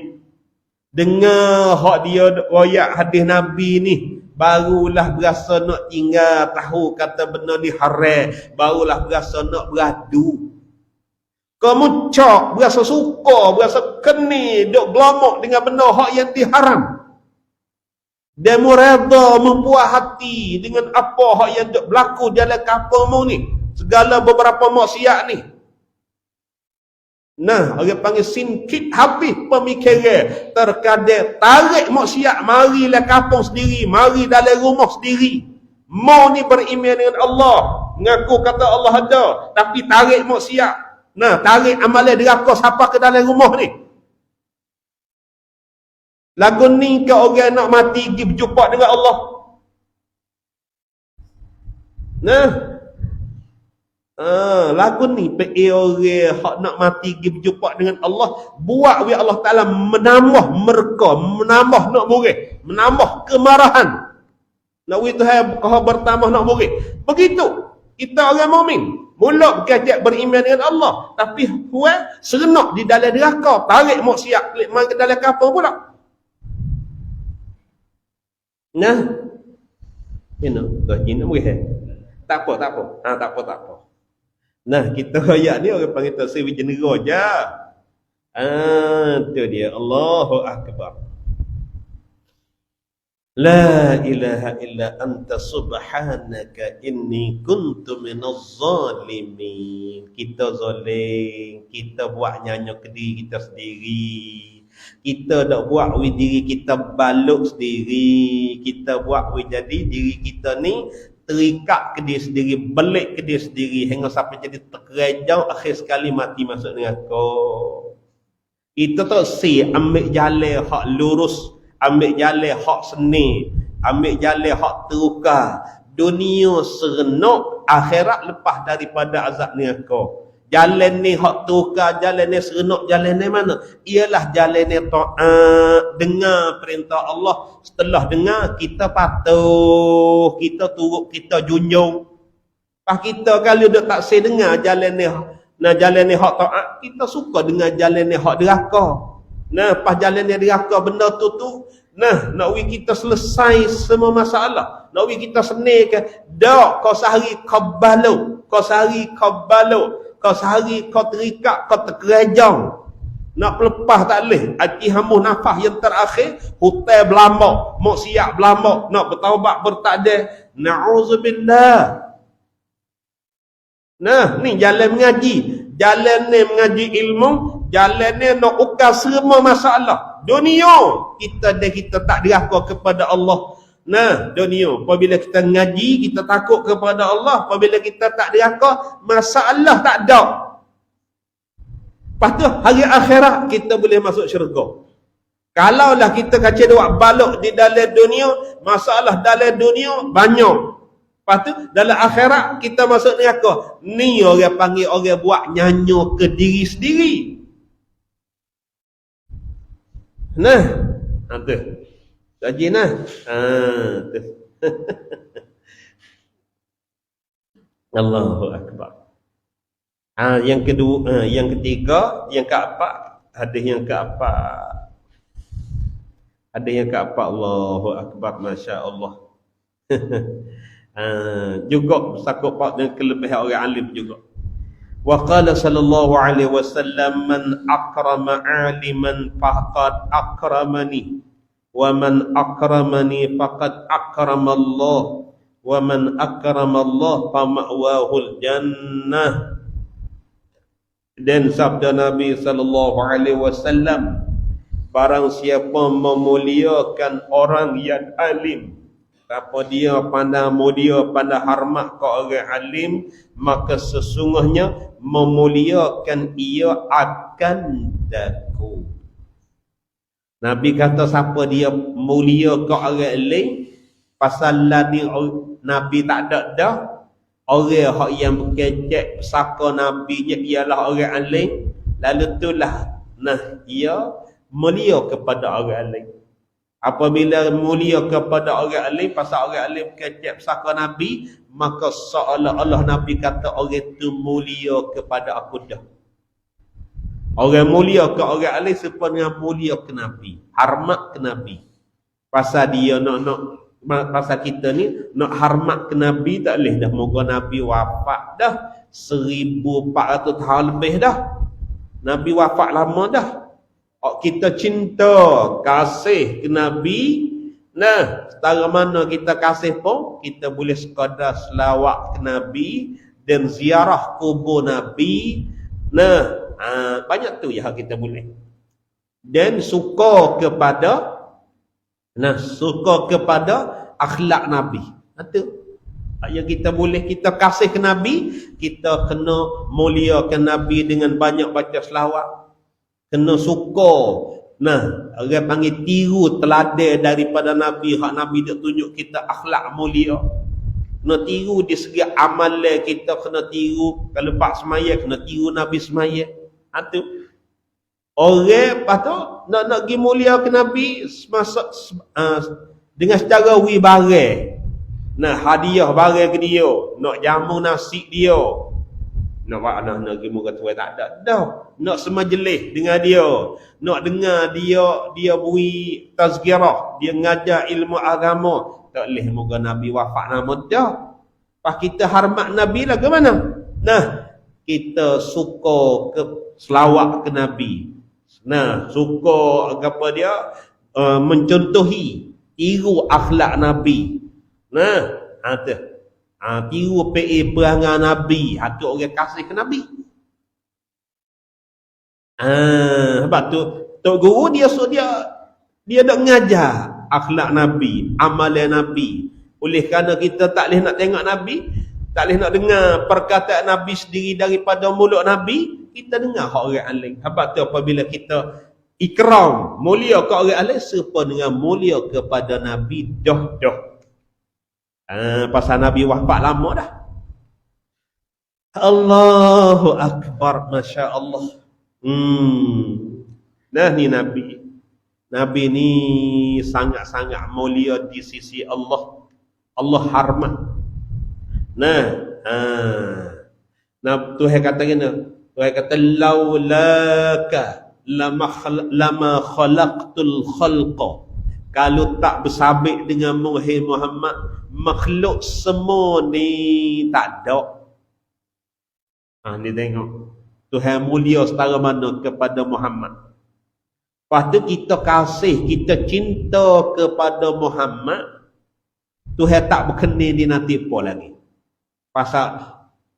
Dengar hak dia royak hadis Nabi ni, barulah berasa nak tinggal tahu kata benda ni haram, barulah berasa nak beradu. Kamu cak, berasa suka, berasa keni, duk gelomok dengan benda hak yang diharam. Dan mereda mempuas hati dengan apa hak yang berlaku dalam kampungmu ni, segala beberapa maksiat ni. Nah, orang panggil singkit habis pemikiran, terkadang tarik maksiat, marilah kampung sendiri, mari dalam rumah sendiri. Mau ni beriman dengan Allah, mengaku kata Allah ada, tapi tarik maksiat. Nah, tarik amalan deraka siapa ke dalam rumah ni. Lagu ni ke orang nak mati pergi berjumpa dengan Allah. Nah. Lagu ni pergi orang hak nak mati pergi berjumpa dengan Allah, buat oleh Allah Taala menambah mereka, menambah nak murid, menambah kemarahan. Nak wui Tuhan kau bertambah nak murid. Begitu kita orang mukmin, mula berkajak beriman dengan Allah, tapi huan serenok di dalam neraka, tarik maksiat mai ke dalam kapal pula. Nah, ini gaji nak boleh. Tak apa. Tak apa. Nah, kita ayat ni orang panggil tafsir general je. Tu dia, Allahu Akbar. La ilaha illa anta subhanaka inni kuntu minaz zalimin. Kita zalim, kita buat nyanyi ke diri kita sendiri. Kita dak buat diri kita baluk sendiri. Kita buat jadi diri kita ni terikat ke diri sendiri, belik ke diri sendiri hingga sampai jadi terkerejau, akhir sekali mati masuk neraka. Kita tak ambil jalan hak lurus, ambil jalan hak seni, ambil jalan hak terukar. Dunia serenok, akhirat lepas daripada azab neraka. Jalan ni hak terukar, jalan ni serenok, jalan ni mana? Ialah jalan ni taat, dengar perintah Allah. Setelah dengar, kita patuh, kita turut, kita junjung. Pas kita kalau dah tak say dengar jalan ni, nah jalan ni hak taat, kita suka dengar jalan ni hak deraka. Nah, pas jalan ni deraka benda tu, nah, nak we kita selesai semua masalah. Nak we kita senirkan, dak kau sehari kau balu, kau sehari kau balu. Kau sehari kau terikat, kau terkerejang. Nak lepas tak boleh. Hati hamuh nafas yang terakhir, hutai berlambak, maksiat berlambak, nak bertaubat bertakdir. Na'udzubillah. Nah, ni jalan mengaji. Jalan ni mengaji ilmu, jalan ni nak ukar semua masalah. Dunia, kita tak diraka kepada Allah. Nah, dunia, apabila kita ngaji, kita takut kepada Allah. Apabila kita tak diraka, masalah tak ada. Lepas tu, hari akhirat, kita boleh masuk syurga. Kalaulah kita kacau buat balok di dalam dunia, masalah dalam dunia banyak. Lepas tu, dalam akhirat, kita masuk neraka. Ni orang panggil orang buat nyanyo ke diri sendiri. Nah, tu. Rajin lah. Allahu Akbar. Yang kedua, yang ketiga, yang keempat, hadis yang keempat. Hadis yang keempat, Allahu Akbar, Masya Allah. Juga sakut pak dengan kelebihan orang alim juga. Wa qala sallallahu alaihi wasallam, man akrama aliman faqad akramani. Wa man akramani faqad akramallah wa man akramallah fa ma'wahul jannah. Dan sabda Nabi sallallahu alaihi wasallam, barang siapa memuliakan orang yang alim, apa dia pandang mulia, pandang hormat ke orang alim, maka sesungguhnya memuliakan ia akan daku. Nabi kata siapa dia mulia ke orang lain, pasal lah ni Nabi tak ada dah. Orang hak yang berkecek pesaka Nabi nya ialah orang lain, lalu itulah nah ia mulia kepada orang lain. Apabila mulia kepada orang alim, pasal orang alim kecep saka Nabi, maka seolah-olah Nabi kata orang itu mulia kepada aku dah. Orang mulia ke orang alim sebenarnya mulia ke Nabi, hormat ke Nabi. Pasal dia pasal kita ni nak hormat ke Nabi tak boleh dah. Moga Nabi wafat dah 1400 tahun lebih dah. Nabi wafat lama dah. Kita cinta, kasih ke Nabi. Nah, setara mana kita kasih pun, kita boleh sekadar selawat ke Nabi dan ziarah kubur Nabi. Nah, banyak tu yang kita boleh. Dan suka kepada akhlak Nabi. Itu yang kita boleh, kita kasih ke Nabi, kita kena muliakan Nabi dengan banyak baca selawat. Kena suka. Nah, orang panggil tiru teladan daripada Nabi. Hak Nabi dia tunjuk kita akhlak mulia. Kena tiru di segi amalan kita, kena tiru. Kalau pak semaya, kena tiru Nabi semaya. Itu orang patut nak pergi mulia ke Nabi dengan secara wibarai. Nah, hadiah barang ke dia, nak jamu nasi dia. Nak pergi muka tuai tak ada dah. Nak semajlis dengan dia, nak dengar dia beri tazkirah, dia ngajar ilmu agama. Tak boleh moga Nabi wafat nama dah. Pas kita hormat Nabi lah ke mana? Nah, kita suka ke selawat ke Nabi. Nah, suka apa dia mencontohi, tiru akhlak Nabi. Nah, ada tiru PA perangai Nabi. Itu orang kasih ke Nabi. Sebab tu Tok Guru dia nak ngajar akhlak Nabi, amalan Nabi. Oleh kerana kita tak boleh nak tengok Nabi, tak boleh nak dengar perkataan Nabi sendiri daripada mulut Nabi, kita dengar hak orang alim. Sebab tu apabila kita ikram, mulia ke orang alim, serupa dengan mulia kepada Nabi dah. Pasal Nabi wafat lama dah. Allahu Akbar, Masya Allah. Nah, ni Nabi. Nabi ni sangat-sangat mulia di sisi Allah. Allah hormat. Nah, Tuhan kata gini. Tuhan kata laulaka lama khalaqtul khalqa. Kalau tak bersabit dengan Muhammad, makhluk semua ni tak ada. Ni tengok. Tuhan mulia setara mana kepada Muhammad. Lepas tu kita kasih, kita cinta kepada Muhammad. Tuhan tak berkenan dia nanti apa lagi. Pasal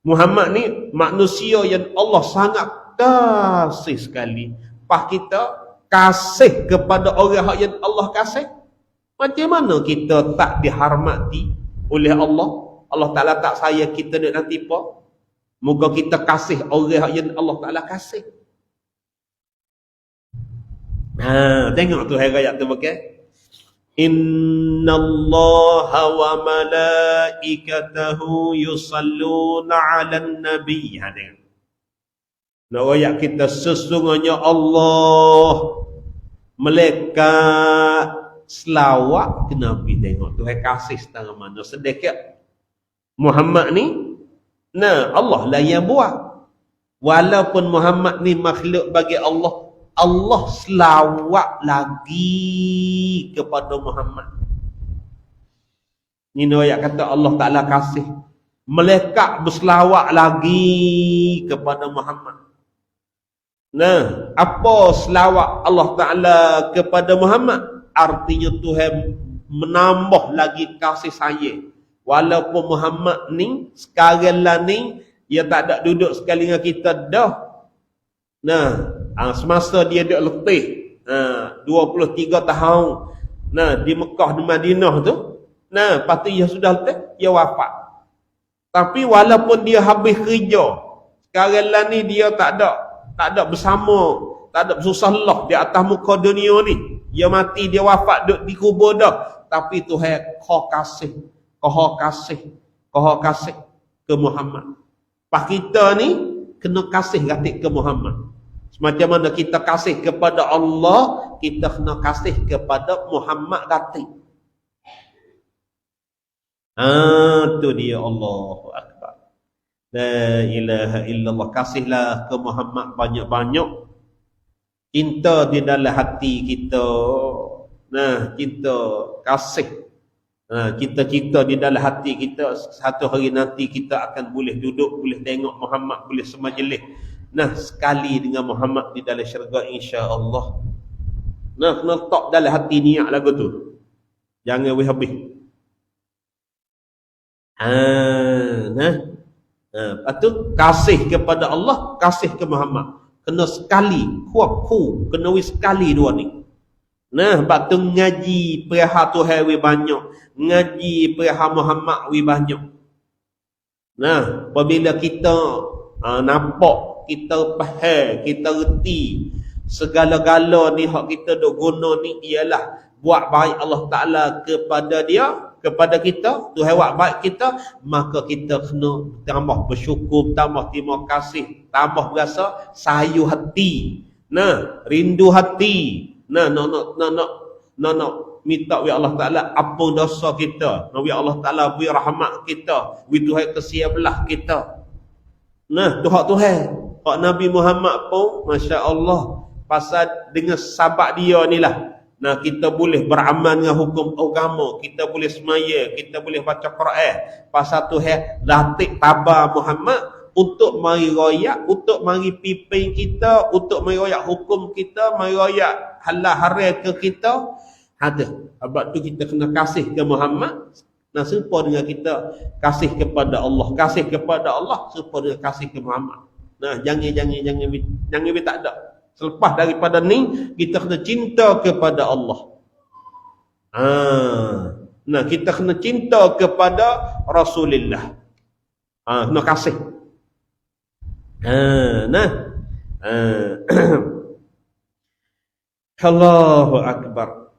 Muhammad ni manusia yang Allah sangat kasih sekali. Lepas kita kasih kepada orang yang Allah kasih, macam mana kita tak dihormati oleh Allah? Allah Ta'ala tak sayang kita nak nanti apa? Moga kita kasih orang yang Allah Ta'ala kasih. Tengok tu ayat tu pakai. Innallaha wa malaikatahu yusalluna 'alan nabi. Tengok. Nak ayat kita, sesungguhnya Allah malaikat selawat ke Nabi. Tengok Tuhan kasih setara mana. Sedekap Muhammad ni, nah Allah lah yang buat. Walaupun Muhammad ni makhluk bagi Allah, Allah selawat lagi kepada Muhammad. Ni ayat kata Allah Ta'ala kasih. Malaikat berselawat lagi kepada Muhammad. Nah, apa selawat Allah Ta'ala kepada Muhammad? Artinya Tuhan menambah lagi kasih sayang. Walaupun Muhammad ni sekarang lah ni, dia tak ada duduk sekali dengan kita dah. Nah, semasa dia duduk letih 23 tahun di Mekah, di Madinah tu, lepas tu dia sudah letih, dia wafat. Tapi walaupun dia habis kerja, sekarang lah ni dia tak ada bersama, tak ada bersusah Allah di atas muka dunia ni. Dia mati, dia wafat, duduk di kubur dah. Tapi Tuhan kau kasih ke Muhammad. Pak kita ni kena kasih gatik ke Muhammad. Semacam mana kita kasih kepada Allah, kita kena kasih kepada Muhammad Datin. Tu dia, Allahu Akbar. La ilaha illallah. Kasihlah ke Muhammad banyak-banyak. Cinta di dalam hati kita. Kita kasih. Kita cinta di dalam hati kita. Satu hari nanti kita akan boleh duduk, boleh tengok Muhammad, boleh semajlis. Sekali dengan Muhammad di dalam syurga, insya-Allah. Kena letak dalam hati niat lagu tu. Jangan habis. Lepas tu kasih kepada Allah, kasih ke Muhammad. Kena sekali, kena sekali dua ni. Lepas tu ngaji perihal Tuhan we banyak, ngaji perihal Muhammad we banyak. Apabila kita nampak, kita faham, kita reti segala-gala ni hak kita duk guna ni ialah buat baik Allah Ta'ala kepada dia, kepada kita, Tuhan buat baik kita, maka kita kena tambah bersyukur, tambah terima kasih, tambah berasa sayu hati, rindu hati, nak minta wi Allah Ta'ala ampun dosa kita, wi Allah Ta'ala wi rahmat kita, wi Tuhan kesian belah kita. Tuhan hak Nabi Muhammad pun masya-Allah, pasal dengan sahabat dia ni lah, kita boleh beramal dengan hukum agama, kita boleh semaya, kita boleh baca Quran. Pasal Tuhan latih tabah Muhammad untuk mari royak, untuk mari pimpin kita, untuk mari royak hukum kita, mari royak halal haram ke kita. Sebab tu kita kena kasih ke Muhammad. Serupa dengan kita kasih kepada Allah, kasih kepada Allah serupa dengan kasih ke Muhammad. Jangan tak ada. Selepas daripada ni, kita kena cinta kepada Allah. Kita kena cinta kepada Rasulullah. Kena kasih. Allahu Akbar.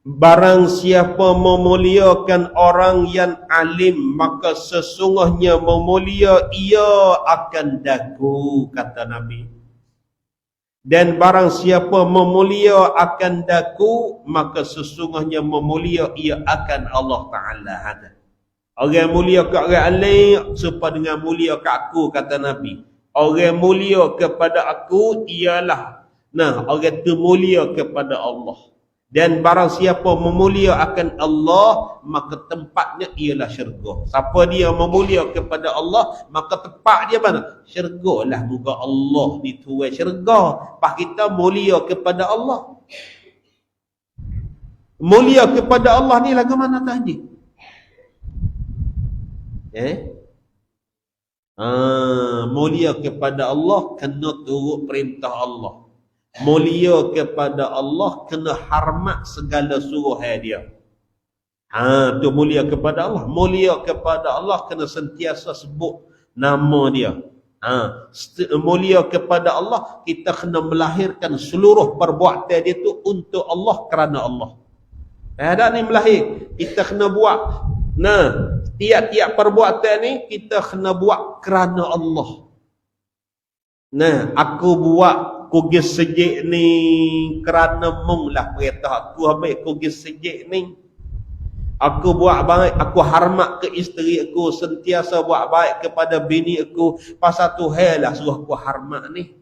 Barang siapa memuliakan orang yang alim, maka sesungguhnya memulia ia akan daku, kata Nabi. Dan barang siapa memulia akan daku, maka sesungguhnya memulia ia akan Allah Ta'ala. Orang mulia ke orang alim supaya dengan mulia ke aku, kata Nabi. Orang mulia kepada aku ialah orang tu mulia kepada Allah. Dan barang siapa memulia akan Allah, maka tempatnya ialah syurga. Siapa dia memulia kepada Allah, maka tempat dia mana? Syurga lah. Muka Allah dituai syurga. Pas kita mulia kepada Allah. Mulia kepada Allah ni lagu mana tadi? Mulia kepada Allah kena turut perintah Allah. Mulia kepada Allah kena hormat segala suruhan dia. Tu mulia kepada Allah. Mulia kepada Allah kena sentiasa sebut nama dia. Mulia kepada Allah, kita kena melahirkan seluruh perbuatan dia tu untuk Allah, kerana Allah. Ada ni melahir, kita kena buat. Tiap-tiap perbuatan ni kita kena buat kerana Allah. Aku buat pergi sejik ni kerana mung lah perintah aku, habis pergi sejik ni. Aku buat baik, aku hormat ke isteri aku, sentiasa buat baik kepada bini aku, pasal Tuhan lah suruh aku hormat ni.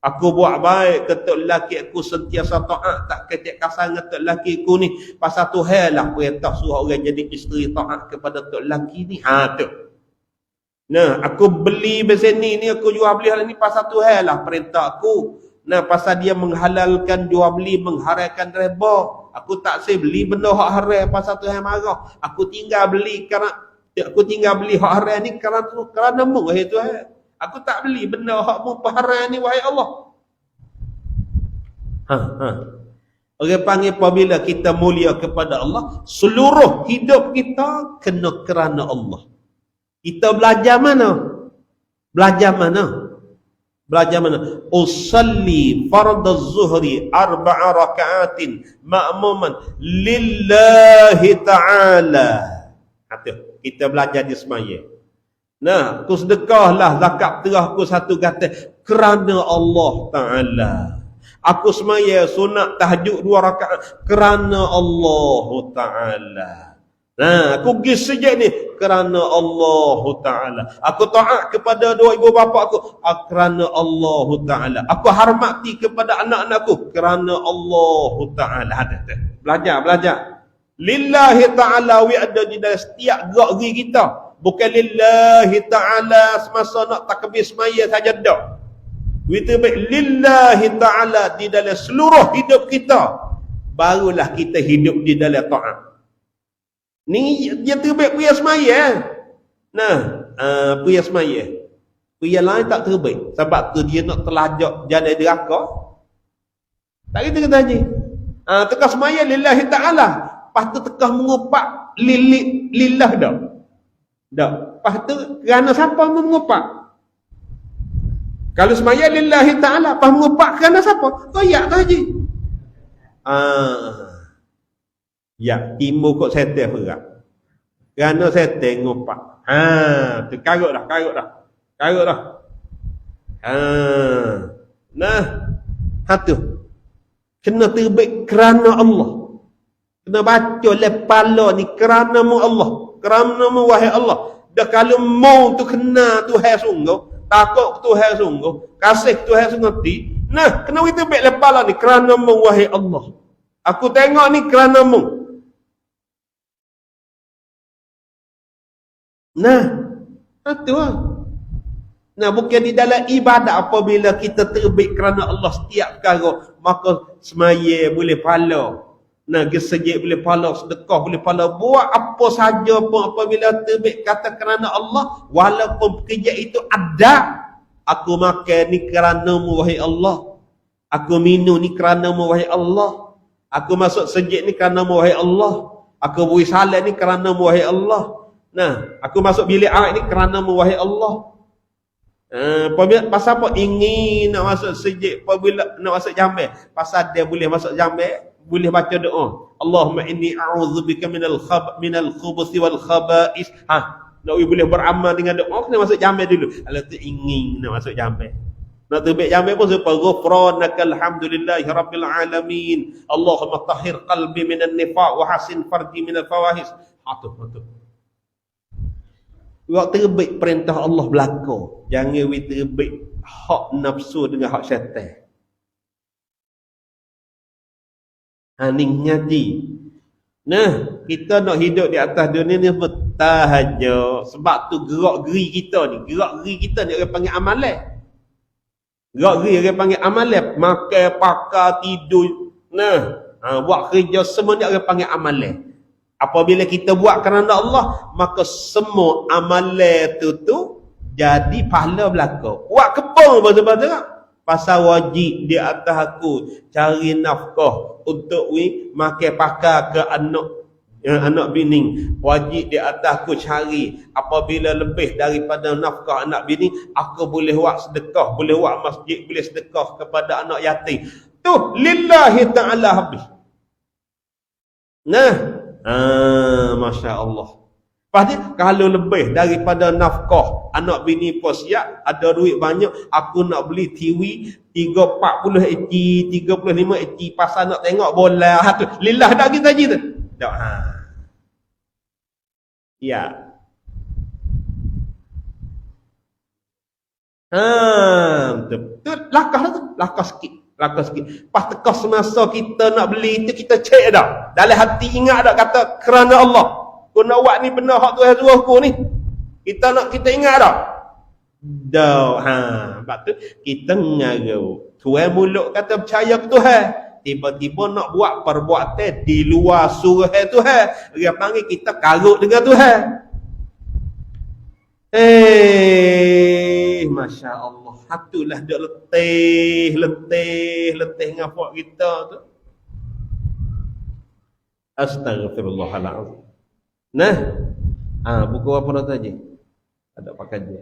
Aku buat baik ke tok lelaki aku, sentiasa taat, tak kecek kasar dengan tok lelaki aku ni, pasal Tuhan lah perintah suruh orang jadi isteri taat kepada tok lelaki ni. Tu. Aku beli beseni ni, aku jual beli hal ni pasal Tuhan lah perintah aku. Pasal dia menghalalkan jual beli, mengharamkan riba. Aku tak saya beli benda hak haram pasal Tuhan marah. Aku tinggal beli hak haram ni kerana mu wahai Tuhan. Aku tak beli benda hak mu haram ni wahai Allah. Orang panggil apabila kita mulia kepada Allah, seluruh hidup kita kena kerana Allah. Kita belajar mana? Belajar mana? Usalli fardaz zuhri 4 raka'atin ma'muman lillahi ta'ala. Kita belajar di semaya. Aku sedekahlah zakat terah aku satu kata kerana Allah Ta'ala. Aku semaya sunat tahajud 2 rakaat kerana Allah Ta'ala. Nah, aku pergi sejak ni kerana Allah Ta'ala. Aku taat kepada dua ibu bapa aku kerana Allah Ta'ala. Aku hormati kepada anak-anakku kerana Allah Ta'ala. Belajar. Lillahi ta'ala ada di dalam setiap gerak geri kita. Bukan lillahi ta'ala semasa nak takbir semaya saja dak. Kita baik lillahi ta'ala di dalam seluruh hidup kita. Barulah kita hidup di dalam taat. Ni dia terbaik puya semaya. Nah, puya semaya. Puya lain tak terbaik. Sebab tu dia nak telajak jalan neraka. Tak kita kata haji. Tekah semaya lillahi ta'ala. Lepas tu tekah mengupak lillah dah. Lepas tu kerana siapa mengupak? Kalau semaya lillahi ta'ala, lepas mengupak kerana siapa? Koyak tu haji. Ya, timbul kot setel perak. Kerana setel ngupak. Tu karut dah. Nah, tu. Kena terbaik kerana Allah. Kena baca lepala ni kerana-Mu Allah. Kerana-Mu wahai Allah. Dah kalau mau tu kena Tuhan sungguh, takut Tuhan sungguh, kasih Tuhan sungguh ti. Nah, kena kita baik lepala ni kerana-Mu wahai Allah. Aku tengok ni kerana-Mu. Nah, itu lah. Nah, bukan di dalam ibadat apabila kita terbaik kerana Allah setiap perkara, maka semaya boleh pahala. Nah, gesejik boleh pahala, sedekah boleh pahala, buat apa saja pun apabila terbaik kata kerana Allah, walaupun pekerja itu ada. Aku makan ni kerana-Mu wahai Allah. Aku minum ni kerana-Mu wahai Allah. Aku masuk sejid ni kerana-Mu wahai Allah. Aku beri salat ni kerana-Mu wahai Allah. Nah, aku masuk bilik air ni kerana-Mu wahai Allah. Pasal apa ingin nak masuk sejid, apabila nak masuk jambil, pasal dia boleh masuk jambil, boleh baca doa. Allahumma inni a'udzubika minal khubuthi wal khaba'is. Nak boleh beramal dengan doa, kena masuk jambil dulu. Kalau tu ingin nak masuk jambil. Nak terbaik jambil pun supaya ghufranakal hamdulillahi rabbil alamin. Allahumma tahhir qalbi minan nifaq wa hasin farji minal fawahis. Betul. Waktu terbaik perintah Allah berlaku. Jangan terbaik hak nafsu dengan hak syaitan. Ni ngaji. Nah, kita nak hidup di atas dunia ni bertahajud. Sebab tu gerak geri kita ni orang panggil amalan. Gerak geri orang panggil amalan. Makan, pakai, tidur. Nah, buat kerja semua ni orang panggil amalan. Apabila kita buat kerana Allah, maka semua amalan tu jadi pahala belaka. Buat kebun betul-betul. Pasal wajib di atas aku cari nafkah untuk makan pakai ke anak bini. Wajib di atas aku cari apabila lebih daripada nafkah anak bini, aku boleh buat sedekah, boleh buat masjid, boleh sedekah kepada anak yatim. Tu lillahi ta'ala habis. Nah, Masya Allah. Pasti kalau lebih daripada nafkah anak bini pun siap, ada duit banyak, aku nak beli TV 40 inci, 35 inci, pasal nak tengok bola. Tu lillah dah kita je tu. Tak. Ya. Betul. Lakah sikit. Pas tekah semasa kita nak beli itu, kita cek dah. Dalam hati ingat dah kata kerana Allah. Kau nak buat ni benar hak Tuhan suruh aku ni. Kita ingat dah. Sebab tu kita ngarau. Tuhan mulut kata percaya ke Tuhan. Tiba-tiba nak buat perbuatan di luar suruh Tuhan. Dia panggil kita karut dengan Tuhan. Masya Allah. Hatulah dia letih dengan buat kita tu. Astaghfirullahaladzim. Nah, buku apa nak tadi? Ada pakai dia.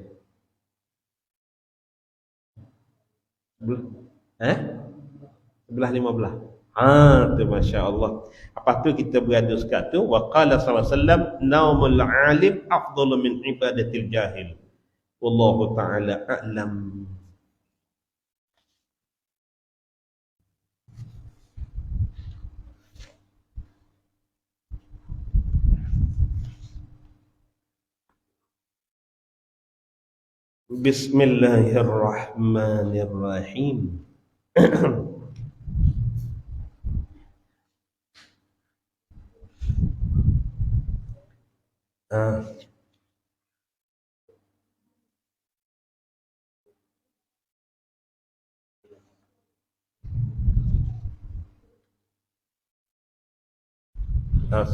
Sebelah 15. Tu Masya Allah. Apa tu kita berada sekat tu? Wa qala sallallahu alaihi wasallam, naumul alim afdalu min ibadatil jahil. Wallahu ta'ala a'lam. Bismillahirrahmanirrahim.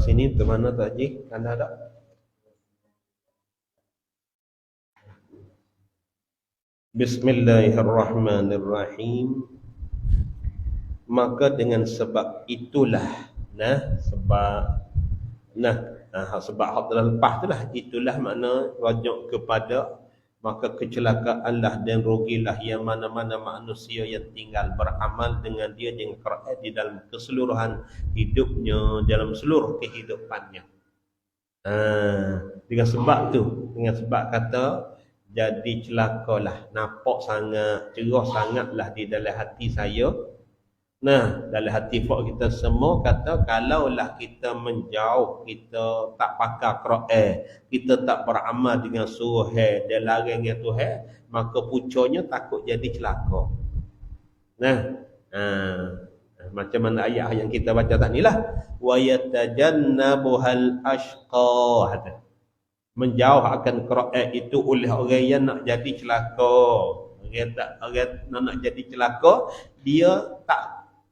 Sini ke mana Tok Haji? Anda ada? Bismillahirrahmanirrahim. Maka dengan sebab itulah, sebab hak telah lepas itulah, itulah makna rujuk kepada, maka kecelakaanlah dan rugilah yang mana-mana manusia yang tinggal beramal dengan dia dengan Quran di dalam keseluruhan hidupnya, dalam seluruh kehidupannya. Dengan sebab tu, dengan sebab kata jadi celakalah, nampak sangat, cerah sangatlah di dalam hati saya. Dalam hati kita semua kata, kalaulah kita menjauh, kita tak pakai Quran, kita tak beramal dengan suruh dan larang dengan Tuhan, maka pucuknya takut jadi celaka. Macam mana ayat yang kita baca tadi ni lah, wa yatajannabuhal ashqa, menjauh akan Quran itu oleh orang yang nak jadi celaka. Orang nak jadi celaka, dia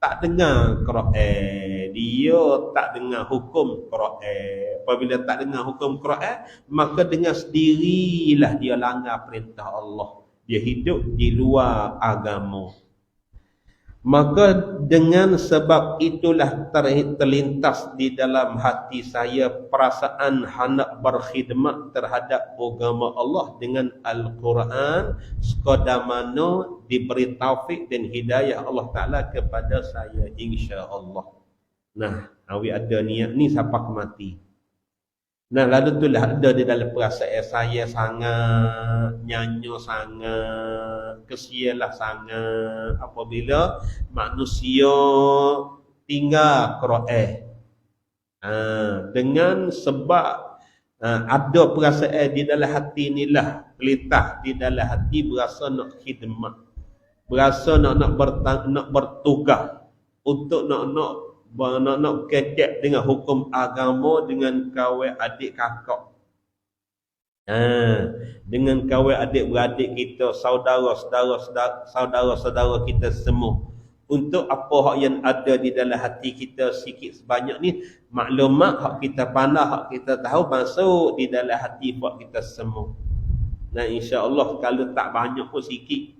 tak dengar Quran, dia tak dengar hukum Quran. Apabila tak dengar hukum Quran, maka dengan sendirilah dia langgar perintah Allah, dia hidup di luar agama. Maka dengan sebab itulah terlintas di dalam hati saya perasaan hendak berkhidmat terhadap agama Allah dengan Al-Quran, sekadar mana diberi taufik dan hidayah Allah Ta'ala kepada saya, insya-Allah. Awi ada niat ni sampai mati. Lalu itulah ada di dalam perasaan saya sangat, nyanyo sangat, kesialah sangat apabila manusia tinggal Quran. Dengan sebab ada perasaan di dalam hati inilah, pelitah di dalam hati, berasa nak khidmat, berasa nak bertugas untuk nak kecek dengan hukum agama dengan kawan adik kakak, dengan kawan adik-beradik kita, saudara-saudara kita semua. Untuk apa hak yang ada di dalam hati kita sikit sebanyak ni, maklumat hak kita pandai, hak kita tahu masuk di dalam hati buat kita semua. Insya-Allah kalau tak banyak pun sikit.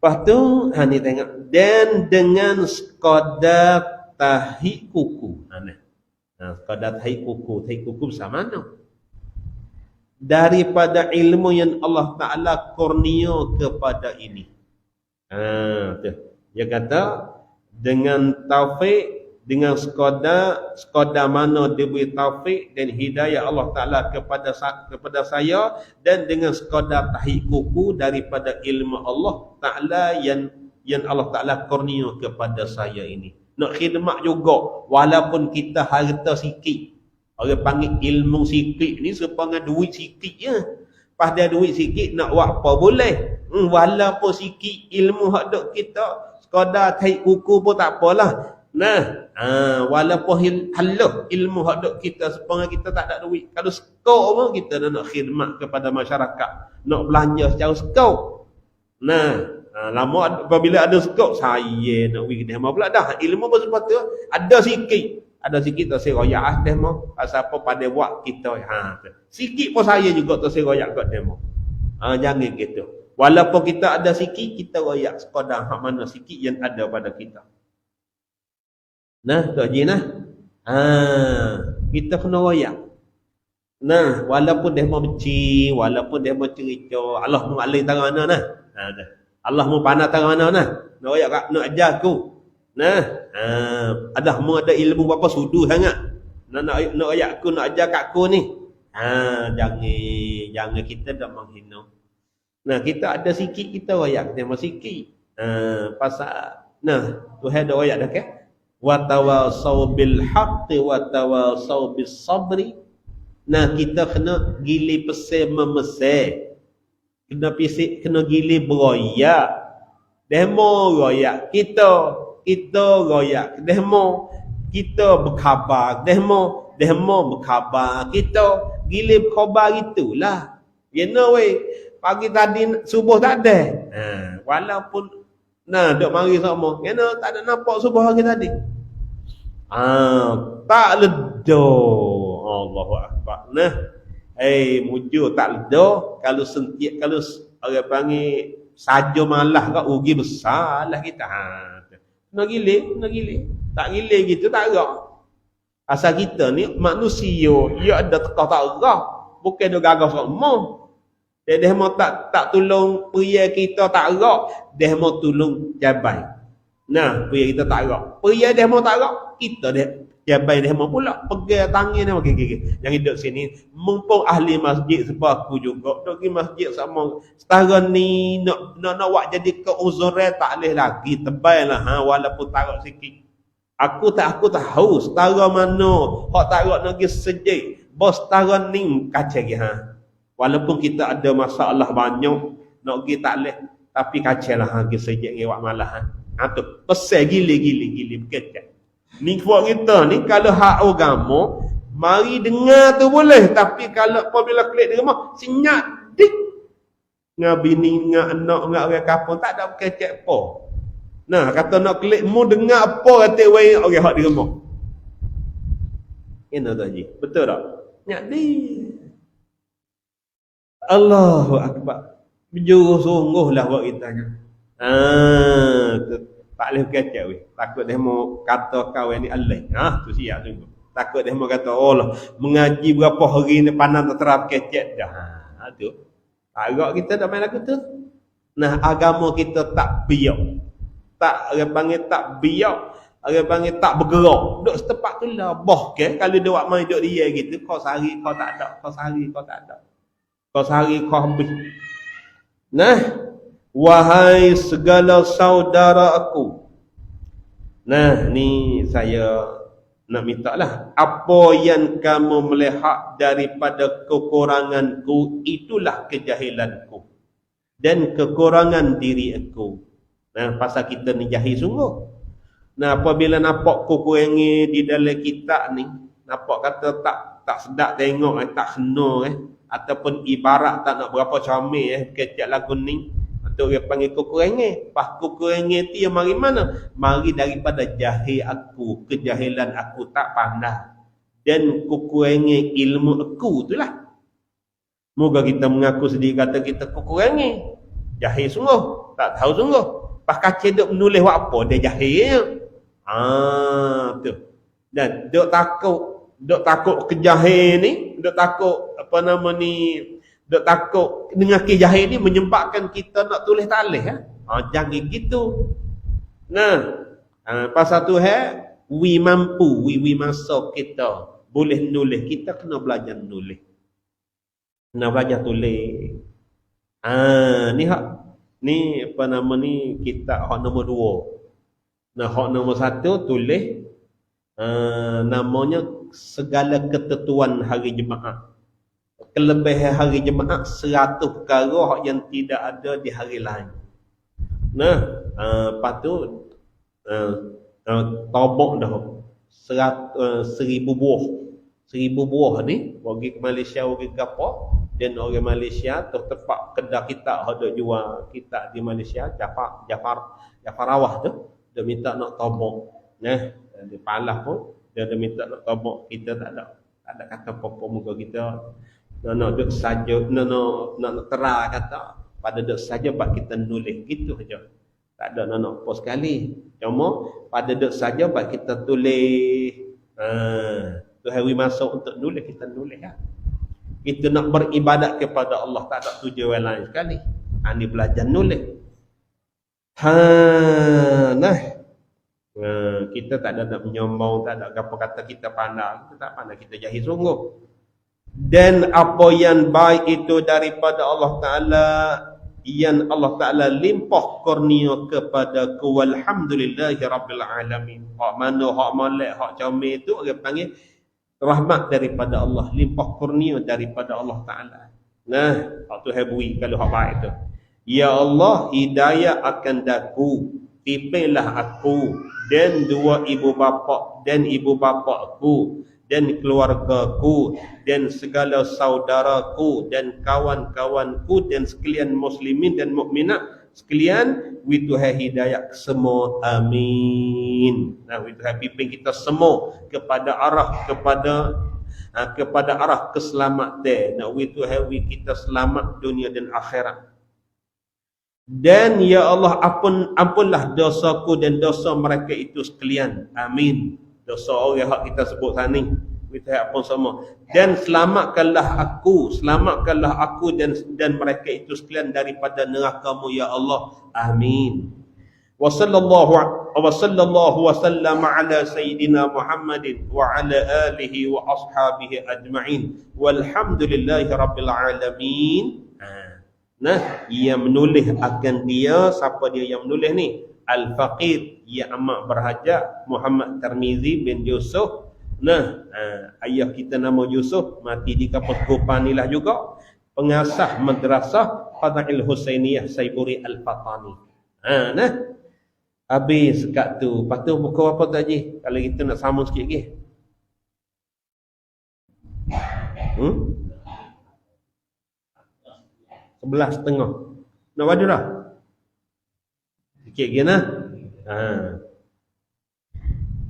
Lepas tu, ni tengok. Dan dengan sekadar tahi kuku. Sekadar tahi kuku sama mana? Daripada ilmu yang Allah Ta'ala kurnia kepada ini. Dia kata, dengan taufik, dengan sekadar mana diberi taufik dan hidayah Allah Ta'ala kepada saya, dan dengan sekadar tahi kuku daripada ilmu Allah Ta'ala yang Allah Ta'ala kurnia kepada saya ini. Nak khidmat juga walaupun kita harta sikit. Orang panggil ilmu sikit ni supaya duit sikit je. Pas dia duit sikit nak buat apa boleh. Walaupun sikit ilmu hak dok kita, sekadar tahi kuku pun tak apalah. Walaupun haluh ilmu hak dok kita supaya kita tak ada duit. Kalau skop pun kita nak khidmat kepada masyarakat, nak belanja secara skop. Lama apabila ada skop, saya nak pergi demo pula dah. Ilmu pun sepatu ada sikit tak saya royak demo. Pasal apa pada buat kita sikit pun saya juga tak saya royak kat demo. Jangan gitu. Walaupun kita ada sikit, kita royak sekadar hak mana sikit yang ada pada kita. Tok Haji kita kena royak. Walaupun dia mau benci, walaupun dia mau cerita, Allah mu alih tangan mana Allah mu pandai tangan mana nak royak nak ajar aku. Ada mu ada ilmu berapa sudu sangat. Nak royak aku, nak ajar kat aku ni. Jangan kita dak menghina. Kita ada sikit, kita royak dia mau sikit. Pasal Tuhan dah royak dah ke? Wa tawasau bil haqqi wa tawasau bis sabri. Kita kena gili pesel memesel. Kena pisik, kena gilir beroyak. Demo royak kita royak demo, kita berkhabar demo berkhabar kita, gilir berkhabar itulah. You know pagi tadi subuh tak ada. Walaupun duk mari sama, tak ada nampak subuh hari tadi. Tak ledha. Allahu akbar. Mujur tak ledha kalau sentiak, kalau orang panggil saja malah kau rugi besar lah kita. Kena gilir. Tak gilir gitu tak gerak. Asal kita ni manusia, ia ada tekah tak gerak. Bukan dia gagah semua. Dia mau tak tolong pria kita tak gerak, dia mau tolong jabai. Pria kita tak gerak. Pria dia mau tak gerak, kita dia jabai dia mau pula pegang tangan dia okey. Yang hidup sini mumpung ahli masjid sebab aku juga dok pergi masjid sama setara ni nak buat jadi keuzuran tak boleh lagi teballah walaupun tarak sikit. Aku tahu setara mana hak tarak nak pergi sejid bos setara ni kacau lagi walaupun kita ada masalah banyak nak pergi tak boleh tapi kacau lah pergi sejid ngi wak malah tu pesal gili berkecak. Ni kuat kita ni kalau hak agama mari dengar tu boleh, tapi kalau apabila klik di rumah senyap dik ngah bini ngah anak ngah orang kampung tak ada kecek apa. Kata nak klik mu dengar apa kata wei orang hak di rumah. Kena tu haji. Betul tak? Nyak di. Allahu akbar. Berjuru sungguhlah buat kita ni. Tak boleh kacau takut dia mau kata kau ni alai. Tu siap sungguh. Takut dia mau kata Allah mengaji berapa hari ni pandang tak terap kecek dah. Tu. Agak kita dah main lagu tu. Agama kita tak biak. Tak orang panggil tak biak. Orang panggil tak bergerak. Duk setempat tu lah. Kalau dia buat main duk dia gitu, kau sehari kau tak ada. Kau sehari kau tak ada. Kau sehari kau habis. Wahai segala saudara aku. Ni saya nak minta lah. Apa yang kamu melihat daripada kekuranganku, itulah kejahilanku. Dan kekurangan diri aku. Pasal kita ni jahil sungguh. Apabila nampak kekurangan di dalam kita ni, nampak kata tak sedap tengok, tak kena ataupun ibarat tak nak berapa comel kecak lagu ni. Itu dia panggil kekurangan. Pas kekurangan tu yang mari mana? Mari daripada jahil aku, kejahilan aku tak pandai. Dan kekurangan ilmu aku itulah. Moga kita mengaku sendiri kata kita kekurangan. Jahil sungguh, tak tahu sungguh. Pas kaca duk menulis buat apa dia jahil. Tu. Dan duk takut kejahil ni, duk takut duk takut dengan kejahil ni menyebabkan kita nak tulis tak boleh. Jangan gitu. Pasal tu we mampu, we masuk kita boleh nulis, kita kena belajar nulis. Kena belajar tulis. Ni kita hak nombor 2. Hak nombor 1 tulis namanya segala ketentuan hari Jumaat. Kelebihan hari Jumaat 100 perkara yang tidak ada di hari lain. Lepas tu tobok dah 1000 buah. 1000 buah ni bagi ke Malaysia, bagi ke apa? Dan orang Malaysia tu tempat kedai kita ada jual kita di Malaysia, Jafar Awah tu dia minta nak tobok. Di Palah pun dia minta nak tobok. Kita tak ada kata apa-apa muka kita. Nak duk saja nak terang kata pada duk saja bab kita nulis gitu saja. Tak ada nak apa sekali. Cuma pada duk saja bab kita tulis. Tu hari masuk untuk nulis, kita nulis Kita nak beribadat kepada Allah, tak ada tujuan lain sekali. Ini belajar nulis. Kita tak ada nak menyombong, tak ada apa kata kita pandai. Kita tak pandai, kita jahil sungguh. Dan apa yang baik itu daripada Allah Ta'ala, yang Allah Ta'ala limpah kurnia kepada ku, walhamdulillahi rabbil alamin. Hak mana, hak malak, hak comel itu orang panggil rahmat daripada Allah, limpah kurnia daripada Allah Ta'ala. Nah, waktu hebui kalau hak baik tu. Ya Allah, hidayah akan daku. Pimpinlah aku dan dua ibu bapa dan ibu bapaku dan keluargaku dan segala saudaraku dan kawan-kawanku dan sekalian muslimin dan mukminat sekalian, we Tuhan hidayah semua, amin. Nah, we Tuhan pimpin kita semua kepada arah kepada arah keselamatan. Nah, we Tuhan kita selamat dunia dan akhirat. Dan ya Allah, ampunlah dosaku dan dosa mereka itu sekalian, amin. Dosa orang yang kita sebut tadi, kita ampun semua. Dan selamatkanlah aku dan mereka itu sekalian daripada neraka-Mu ya Allah, amin. Wa sallallahu wa sallama ala sayyidina Muhammadin wa ala alihi wa ashabihi ajma'in walhamdulillahi rabbil alamin. Nah, ia menulis akan dia, siapa dia yang menulis ni? Al-Faqih, ia amat berhajat, Muhammad Tirmizi bin Yusuf. Nah, ayah kita nama Yusuf, mati di kampus Kupang lah juga. Pengasas madrasah Fadail Husainiyah Saiburi Al-Fatani. Nah, habis kat tu. Lepas tu buku apa tu Haji? Kalau kita nak sambung sikit lagi. 11.30. Nak baju dah? Sikit lagi nah.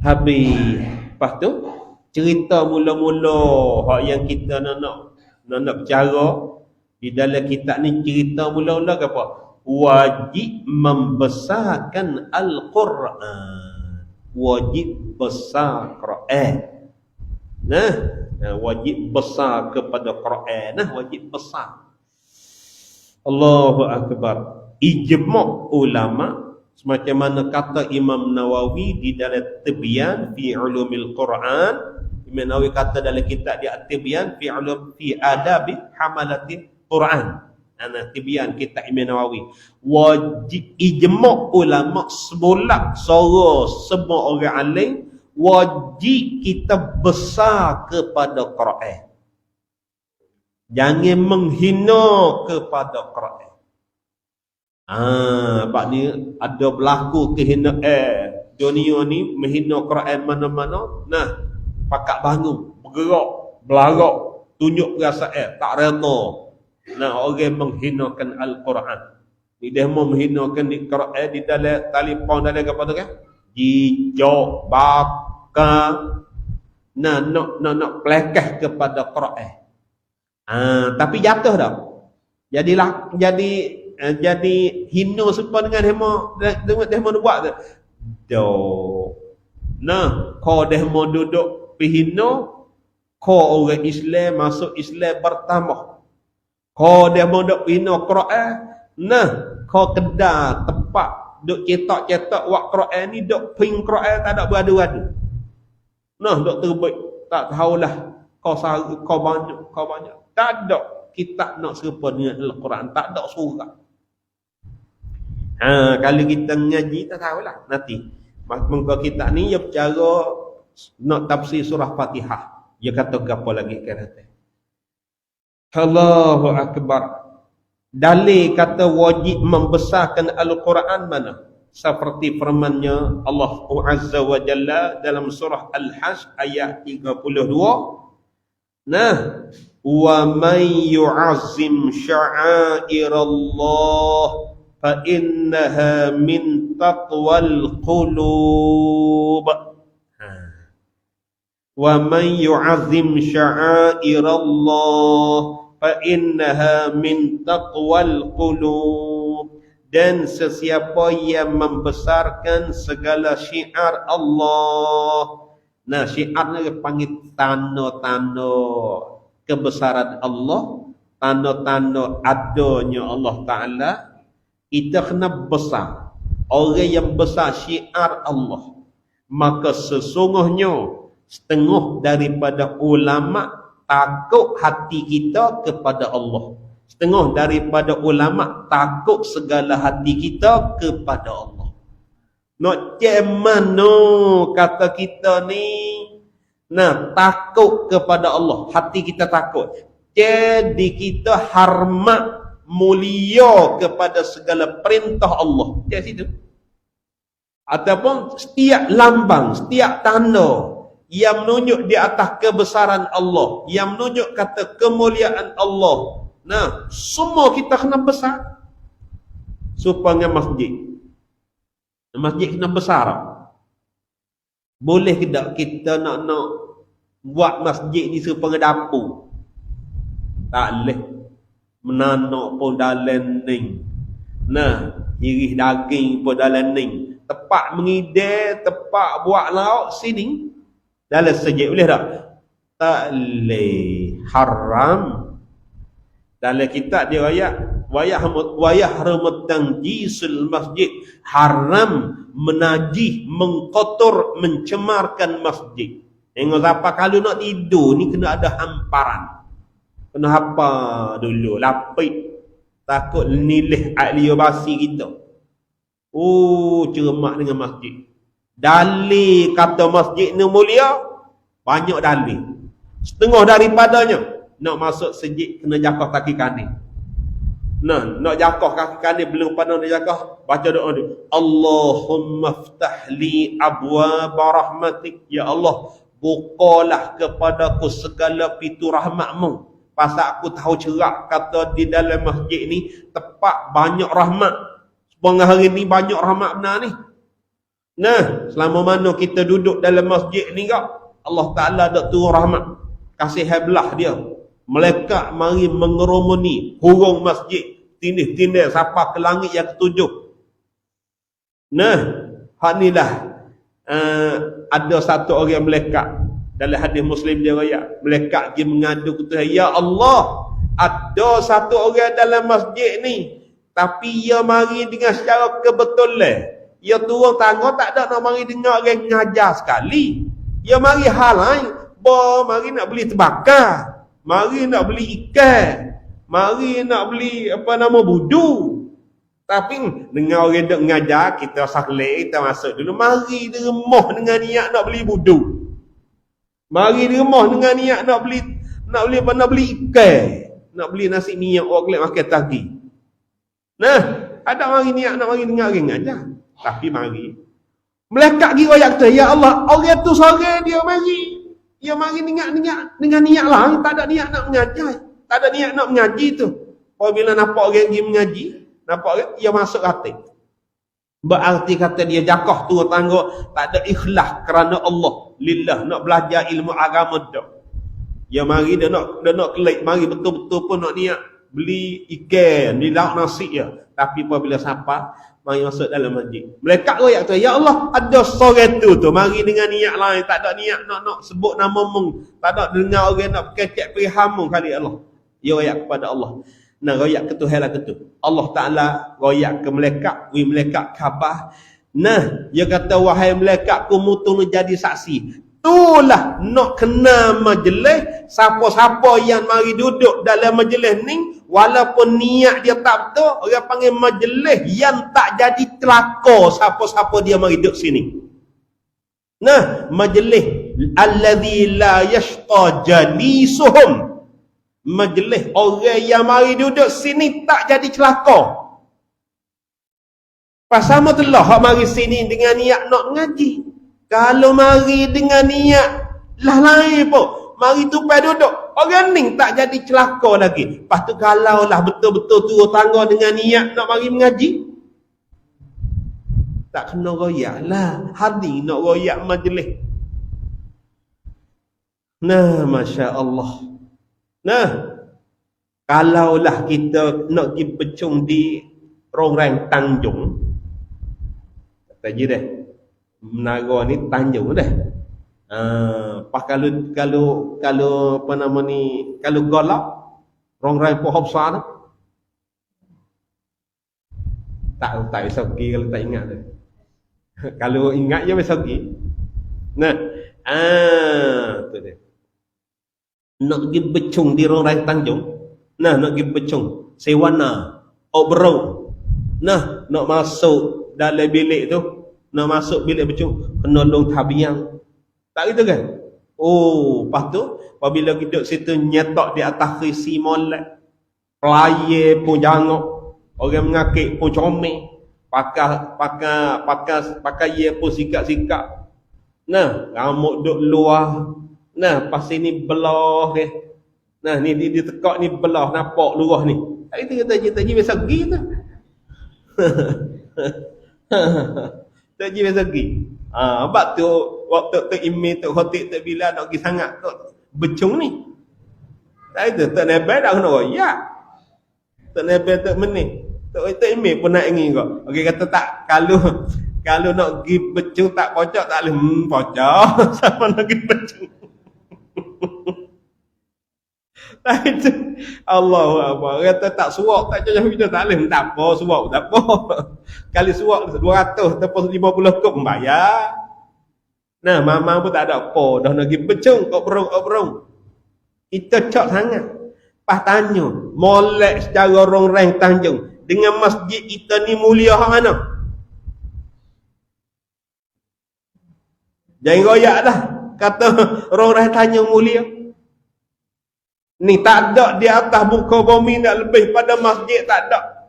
Habis. Lepas tu cerita mula-mula hak yang kita nak bercara di dalam kitab ni. Cerita mula-mula ke apa? Wajib membesarkan Al-Quran. Wajib besar Quran. Nah, wajib besar kepada Quran. Nah, wajib besar. Allahu Akbar. Ijma' ulama, semacam mana kata Imam Nawawi di dalam Tibyan fi Ulumil Quran. Imam Nawawi kata dalam kitab dia Tibyan fi adabi hamalatil Quran. Ana Tibyan kitab Imam Nawawi. Wajib ijma' ulama semula semua orang alim wajib kita besar kepada Quran. Jangan menghina kepada Quran. Sebab ni ada berlaku kehinaan dunia ni, menghina Quran mana-mana. Nah, pakak bangun, bergerak, belarak, tunjuk perasaan, tak reda. Nah, orang menghinakan Al-Quran. Dia mau menghinakan di Quran di dalam telefon dalam apa tu kan? Jijak, bakar. Nah, nak pelekah kepada Quran. Tapi jatuh dah. Jadi hina serupa dengan demo buat tu. Nah, kau demo duduk pihina, kau orang Islam masuk Islam bertambah. Kau demo duduk pihina Quran, nah, kau kedar tempat duk cetak-cetak wak Quran ni, duk ping Quran tak ada beradu-adu. Nah, duk terbit, tak tahulah kau banyak. Tak ada kitab nak serupa dengan Al-Quran. Tak ada surah. Kalau kita ngaji, tak tahulah. Nanti. Muka kitab ni, dia bercara nak tafsir surah Fatihah. Dia kata apa lagi kata. Allahu Akbar. Dalil kata wajib membesarkan Al-Quran mana? Seperti firman-Nya Allah Azza wa Jalla dalam surah Al-Hajj ayat 32. Nah, wa man yu'azzim sya'airallah fa innaha min taqwal qulub. Wa man yu'azzim sya'airallah fa innaha min taqwal qulub. Dan sesiapa yang membesarkan segala syiar Allah. Nah, syiar ni panggil tanda-tanda kebesaran Allah, tanda-tanda adanya Allah Ta'ala. Kita kena besar. Orang yang besar syiar Allah, maka sesungguhnya setengah daripada ulama takut hati kita kepada Allah. Setengah daripada ulama takut segala hati kita kepada Allah. Nak cek mana kata kita ni, nah, takut kepada Allah, hati kita takut. Jadi kita hormat, mulia kepada segala perintah Allah. Di situ. Ataupun setiap lambang, setiap tanda yang menunjuk di atas kebesaran Allah, yang menunjuk kata kemuliaan Allah. Nah, semua kita kena besar. Supaya masjid. Masjid kena besar. Boleh ke tak kita nak buat masjid ni supaya dapur? Tak boleh. Menanak pun dalam ni. Nah, iris daging pun dalam ni. Tempat mengidai, tempat buat lauk sini. Dalam sejid boleh tak? Tak boleh. Haram. Dalam kitab dia ayat wayah ramadhan jisul masjid. Haram menajih, mengkotor, mencemarkan masjid. Tengok siapa kalau nak tidur ni kena ada hamparan. Kena apa dulu? Lapik. Takut nilih ahli basi kita. Oh, cermat dengan masjid. Dalil kata masjid ni mulia, banyak dalil. Setengah daripadanya nak masuk masjid kena jakah kaki kanan. Nah, nak jakah kaki kanan belum pada nak jakah, baca doa dia. Allahumma ftah li abwaab rahmatik. Ya Allah, bukalah kepadaku segala pintu rahmatmu. Pasal aku tahu cerak kata di dalam masjid ni tempat banyak rahmat. Sepanjang hari ni banyak rahmat benar ni. Nah, selama mana kita duduk dalam masjid ni kak, Allah Ta'ala ada turun rahmat. Kasih heblah dia. Malaikat mari mengerumuni hurung masjid. Tindih-tindih sampai ke langit yang ketujuh. Nah, hak ni lah. Ada satu orang malaikat. Dalam hadis Muslim dia raya. Malaikat pergi mengadu ke Tuhan. Ya Allah, ada satu orang dalam masjid ni. Tapi ia mari dengan secara kebetulan. Ia turun tangga tak ada nak mari dengar orang ngajar sekali. Ia mari hal lain. Mari nak beli terbakar. Mari nak beli ikan. Mari nak beli budu. Tapi dengar orang duk ngajar, kita saklik, kita masuk dulu. Mari di rumah dengan niat nak beli budu. Mari di rumah dengan niat nak beli ikan. Nak beli nasi minyak orang kelak makan tadi. Nah, ada mari niat nak mari dengar orang ngajar. Tapi mari malaikat gi royak tu, ya Allah, orang tu sore dia mari. Dia mari dengan niat lain, tak ada niat nak mengajar. Tak ada niat nak mengaji tu. Apabila nampak orang pergi mengaji, nampak orang, dia masuk hati. Berarti kata dia jakah turun tangga, tak ada ikhlas kerana Allah. Lillah, nak belajar ilmu agama dah. Dia mari, dia nak kelik, mari betul-betul pun nak niat beli ikan, beli lauk nasi ya. Tapi apabila sampai, mari masuk dalam masjid. Malaikat royak tu, ya Allah, ada seorang tu mari dengan niat lain, tak ada niat nak sebut nama mung, tak ada dengar orang nak kecek perihamu kali Allah. Dia royak kepada Allah. Nah, royak ke Tuhan lah tu. Allah Ta'ala royak ke malaikat, malaikat khabar. Nah, dia kata, wahai malaikat, kamu tu jadi saksi. Itulah nak kena majlis, siapa-siapa yang mari duduk dalam majlis ni, walaupun niat dia tak betul, orang panggil majlis yang tak jadi celaka siapa-siapa dia mari duduk sini. Nah, majlis allazi la yashqa jalisuhum. Majlis orang yang mari duduk sini tak jadi celaka. Pasal betulah hak mari sini dengan niat nak mengaji. Kalau mari dengan niat lah lain pun, mari tupai duduk, orang ni tak jadi celaka lagi. Lepas tu kalau lah betul-betul turun tangga dengan niat nak mari mengaji, tak kena royak lah. Hadi nak royak majlis. Nah, Masya Allah. Nah, kalaulah kita nak pergi pecung di Rongrang Tanjung, kata je dah, menara ni Tanjung dah. Pas kalau apa nama ni, kalau golak Rongrang pohon besar tu, tak bisa pergi kalau tak ingat dah. Kalau ingat je bisa pergi. Nah, tu dia. Nak pergi becung di Rongrang Tanjung. Nah, nak pergi becung sewana obrong. Nah, nak masuk dalam bilik tu, nak masuk bilik becung, kena long tabiang. Tak gitu kan? Oh, lepas tu apabila duduk situ nyetok di atas kursi molek, pelayar pun jangok, orang mengakik pun comel, pakai ye pun sikap-sikap. Nah, rambut duk luar. Nah, pas ini belah ke. Nah, ni ditekak ni belah, nampak luar ni. Itu kata je biasa pergi tu. Tak je biasa pergi. Sebab tu waktu tu email tu khatib tu bila nak pergi sangat tu becung ni. Tak itu tak nebel dah kena royak. Tak nebel tak menit. Tak email pun nak ingin kau. Okey kata tak kalau nak pergi becung tak pocok tak boleh pocok. Sama nak pergi becung. Tak itu Allahu Akbar. Kata tak suak tak macam kita tak boleh. Tak apa suak tak apa. Kali suak 200 ataupun 50 kop membayar. Nah, mama pun tak ada apa. Dah nak pergi becung obrong. Kita cak sangat. Pas tanya, molek secara orang Tanjung dengan masjid kita ni mulia hak mana? Jangan royak dah. Kata orang Tanjung mulia. Ni tak ada di atas muka bumi nak lebih pada masjid, tak ada.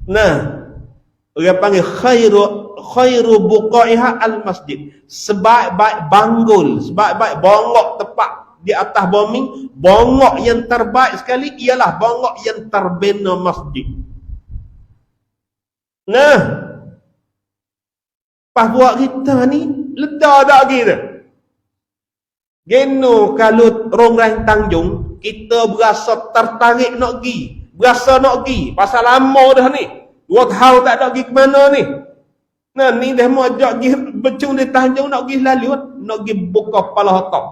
Nah, orang panggil khairu buqaiha al-masjid. Sebaik-baik banggul, sebaik-baik bongok tepat di atas bumi, bongok yang terbaik sekali ialah bongok yang terbina masjid. Nah, pas buat kita ni, ledah tak kita. Geno kalau orang Tanjung, kita berasa tertarik nak pergi. Berasa nak pergi. Pasal lama dah ni. 2 tahun tak ada pergi ke mana ni. Nah, ni dah mau ajak pergi becung di Tanjung nak pergi lalu. Nak pergi buka kepala otak.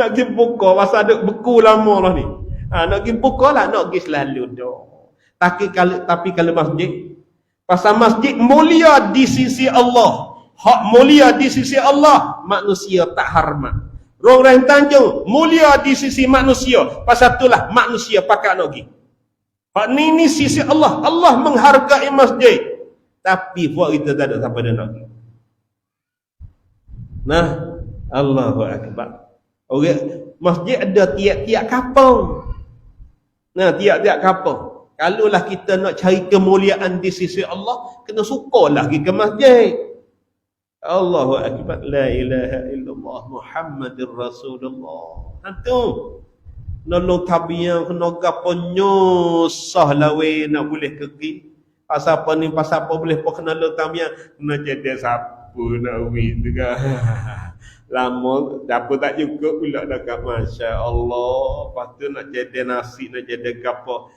Nak pergi buka pasal ada beku lama lah ni. Nak pergi buka lah, nak pergi selalu dah. Tapi kalau masjid, pasal masjid mulia di sisi Allah. Hak mulia di sisi Allah, manusia tak hormat. Orang Tanjung mulia di sisi manusia. Pasal itulah manusia pakai nak pergi. Hak ni sisi Allah. Allah menghargai masjid. Tapi buat kita tak ada siapa dia nak pergi. Nah, Allahu Akbar. Masjid ada tiap-tiap kampung. Nah, tiap-tiap kampung. Kalaulah kita nak cari kemuliaan di sisi Allah, kena sukarlah pergi ke masjid. Allahu Akbar, la ilaha illallah Muhammadur Rasulullah. Hantu nolong tabiang kena gapo nyusah lawe nak boleh pergi. Pasal apa ni, pasal apa boleh pun kena nolong tabiang, kena jadi siapa nak win juga. Lama dapur tak cukup pula dekat, masya-Allah. Lepas tu nak jadi nasi, nak jadi gapo.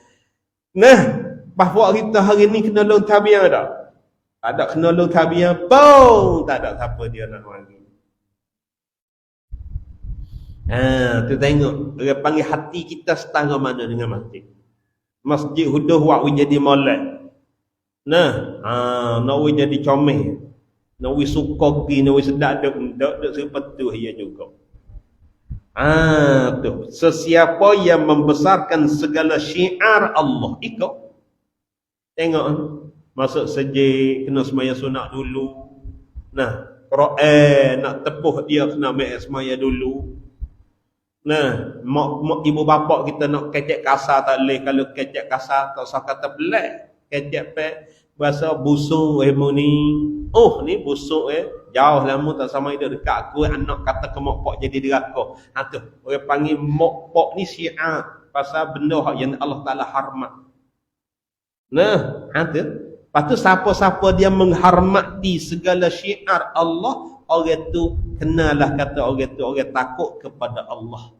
Nah, bahawa kita hari ni kena nolong tabiang dah. Tak ada kena lu tabiah pun tak ada siapa dia nak mari. Tu tengok dia panggil hati kita setara mana dengan masjid. Masjid huduh wak jadi molek. Nah, nak jadi comel. Nak suka pergi, nak sedap dak sepetuh ia juga. Tu sesiapa yang membesarkan segala syiar Allah ikut. Tengok masuk sejik, kena semaya sunat dulu. Nah, Quran nak tepuh dia kena ambil semaya dulu. Nah, mak ibu bapa kita nak kecek kasar tak boleh. Kalau kecek kasar tak usah kata belak. Kecek pek bahasa busuk ni. Oh, ni busuk jauh lama tak sama dia dekat aku, anak kata ke mak pak jadi deraka. Tu orang panggil mak pak ni syiar pasal benda yang Allah Taala hormat. Nah, tu lepas tu siapa-siapa dia menghormati segala syiar Allah, orang tu kenalah kata orang tu orang takut kepada Allah.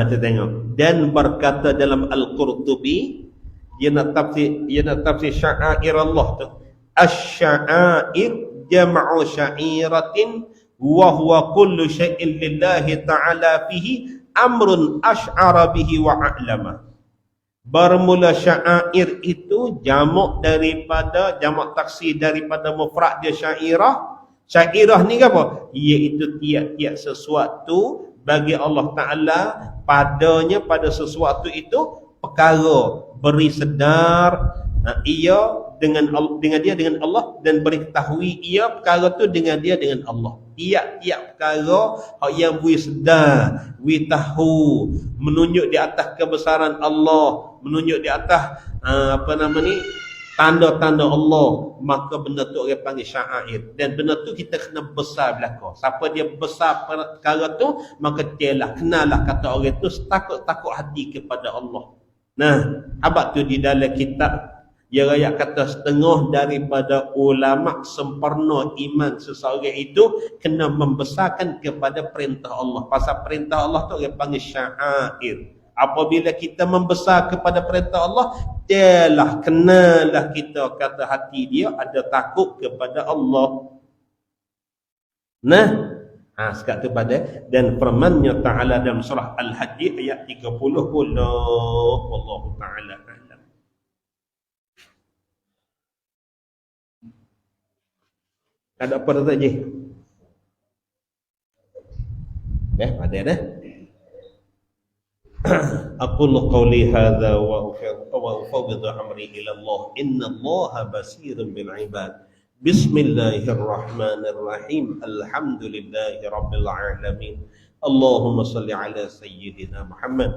Tu tengok. Dan berkata dalam Al-Qurtubi, dia nak tafsir sya'air Allah tu. Asy-sya'air jam'u sya'iratin wa huwa kullu syai'in lillahi ta'ala fihi amrun asy'ara bihi wa a'lama. Bermula sya'air itu jamak taksir daripada mufrad dia syairah. Syairah ni apa? Iaitu tiap-tiap sesuatu bagi Allah Ta'ala padanya pada sesuatu itu perkara beri sedar, ia dengan dia dengan Allah, dan beritahui ia perkara tu dengan dia dengan Allah. Tiap-tiap perkara yang we sedar, we tahu, menunjuk di atas kebesaran Allah, menunjuk di atas tanda-tanda Allah, maka benda tu orang panggil syair. Dan benda tu kita kena besar belaka. Siapa dia besar perkara tu, maka dialah, kenalah kata orang tu takut-takut hati kepada Allah. Nah, abad tu di dalam kitab dia rakyat kata setengah daripada ulama sempurna iman seseorang itu kena membesarkan kepada perintah Allah. Pasal perintah Allah tu orang panggil syair. Apabila kita membesar kepada perintah Allah, dialah, kenalah kita kata hati dia ada takut kepada Allah. Nah, sekat tu pada, dan firman-Nya Ta'ala dalam surah Al-Hajj ayat 30, wallahu ta'ala a'lam. Ada apa dah je? Ada dah. أقول قولي هذا وأفوض أمري إلى الله إن الله بصير بالعباد بسم الله الرحمن الرحيم الحمد لله رب العالمين اللهم صل على سيدنا محمد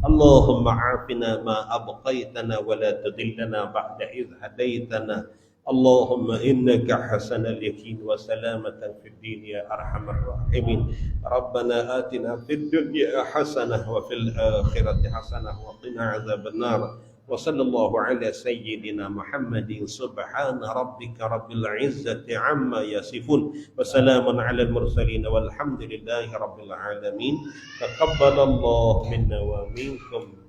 اللهم عافنا ما أبقيتنا ولا تضلنا بعد إذ هديتنا اللهم إنك حسن اليقين وسلامة في الدين يا أرحم الراحمين ربنا آتنا في الدنيا حسنة وفي الآخرة حسنة وقنا عذاب النار وصلى الله على سيدنا محمد سبحان ربك رب العزة عما يصفون وسلام على المرسلين والحمد لله رب العالمين تقبل الله منا ومنكم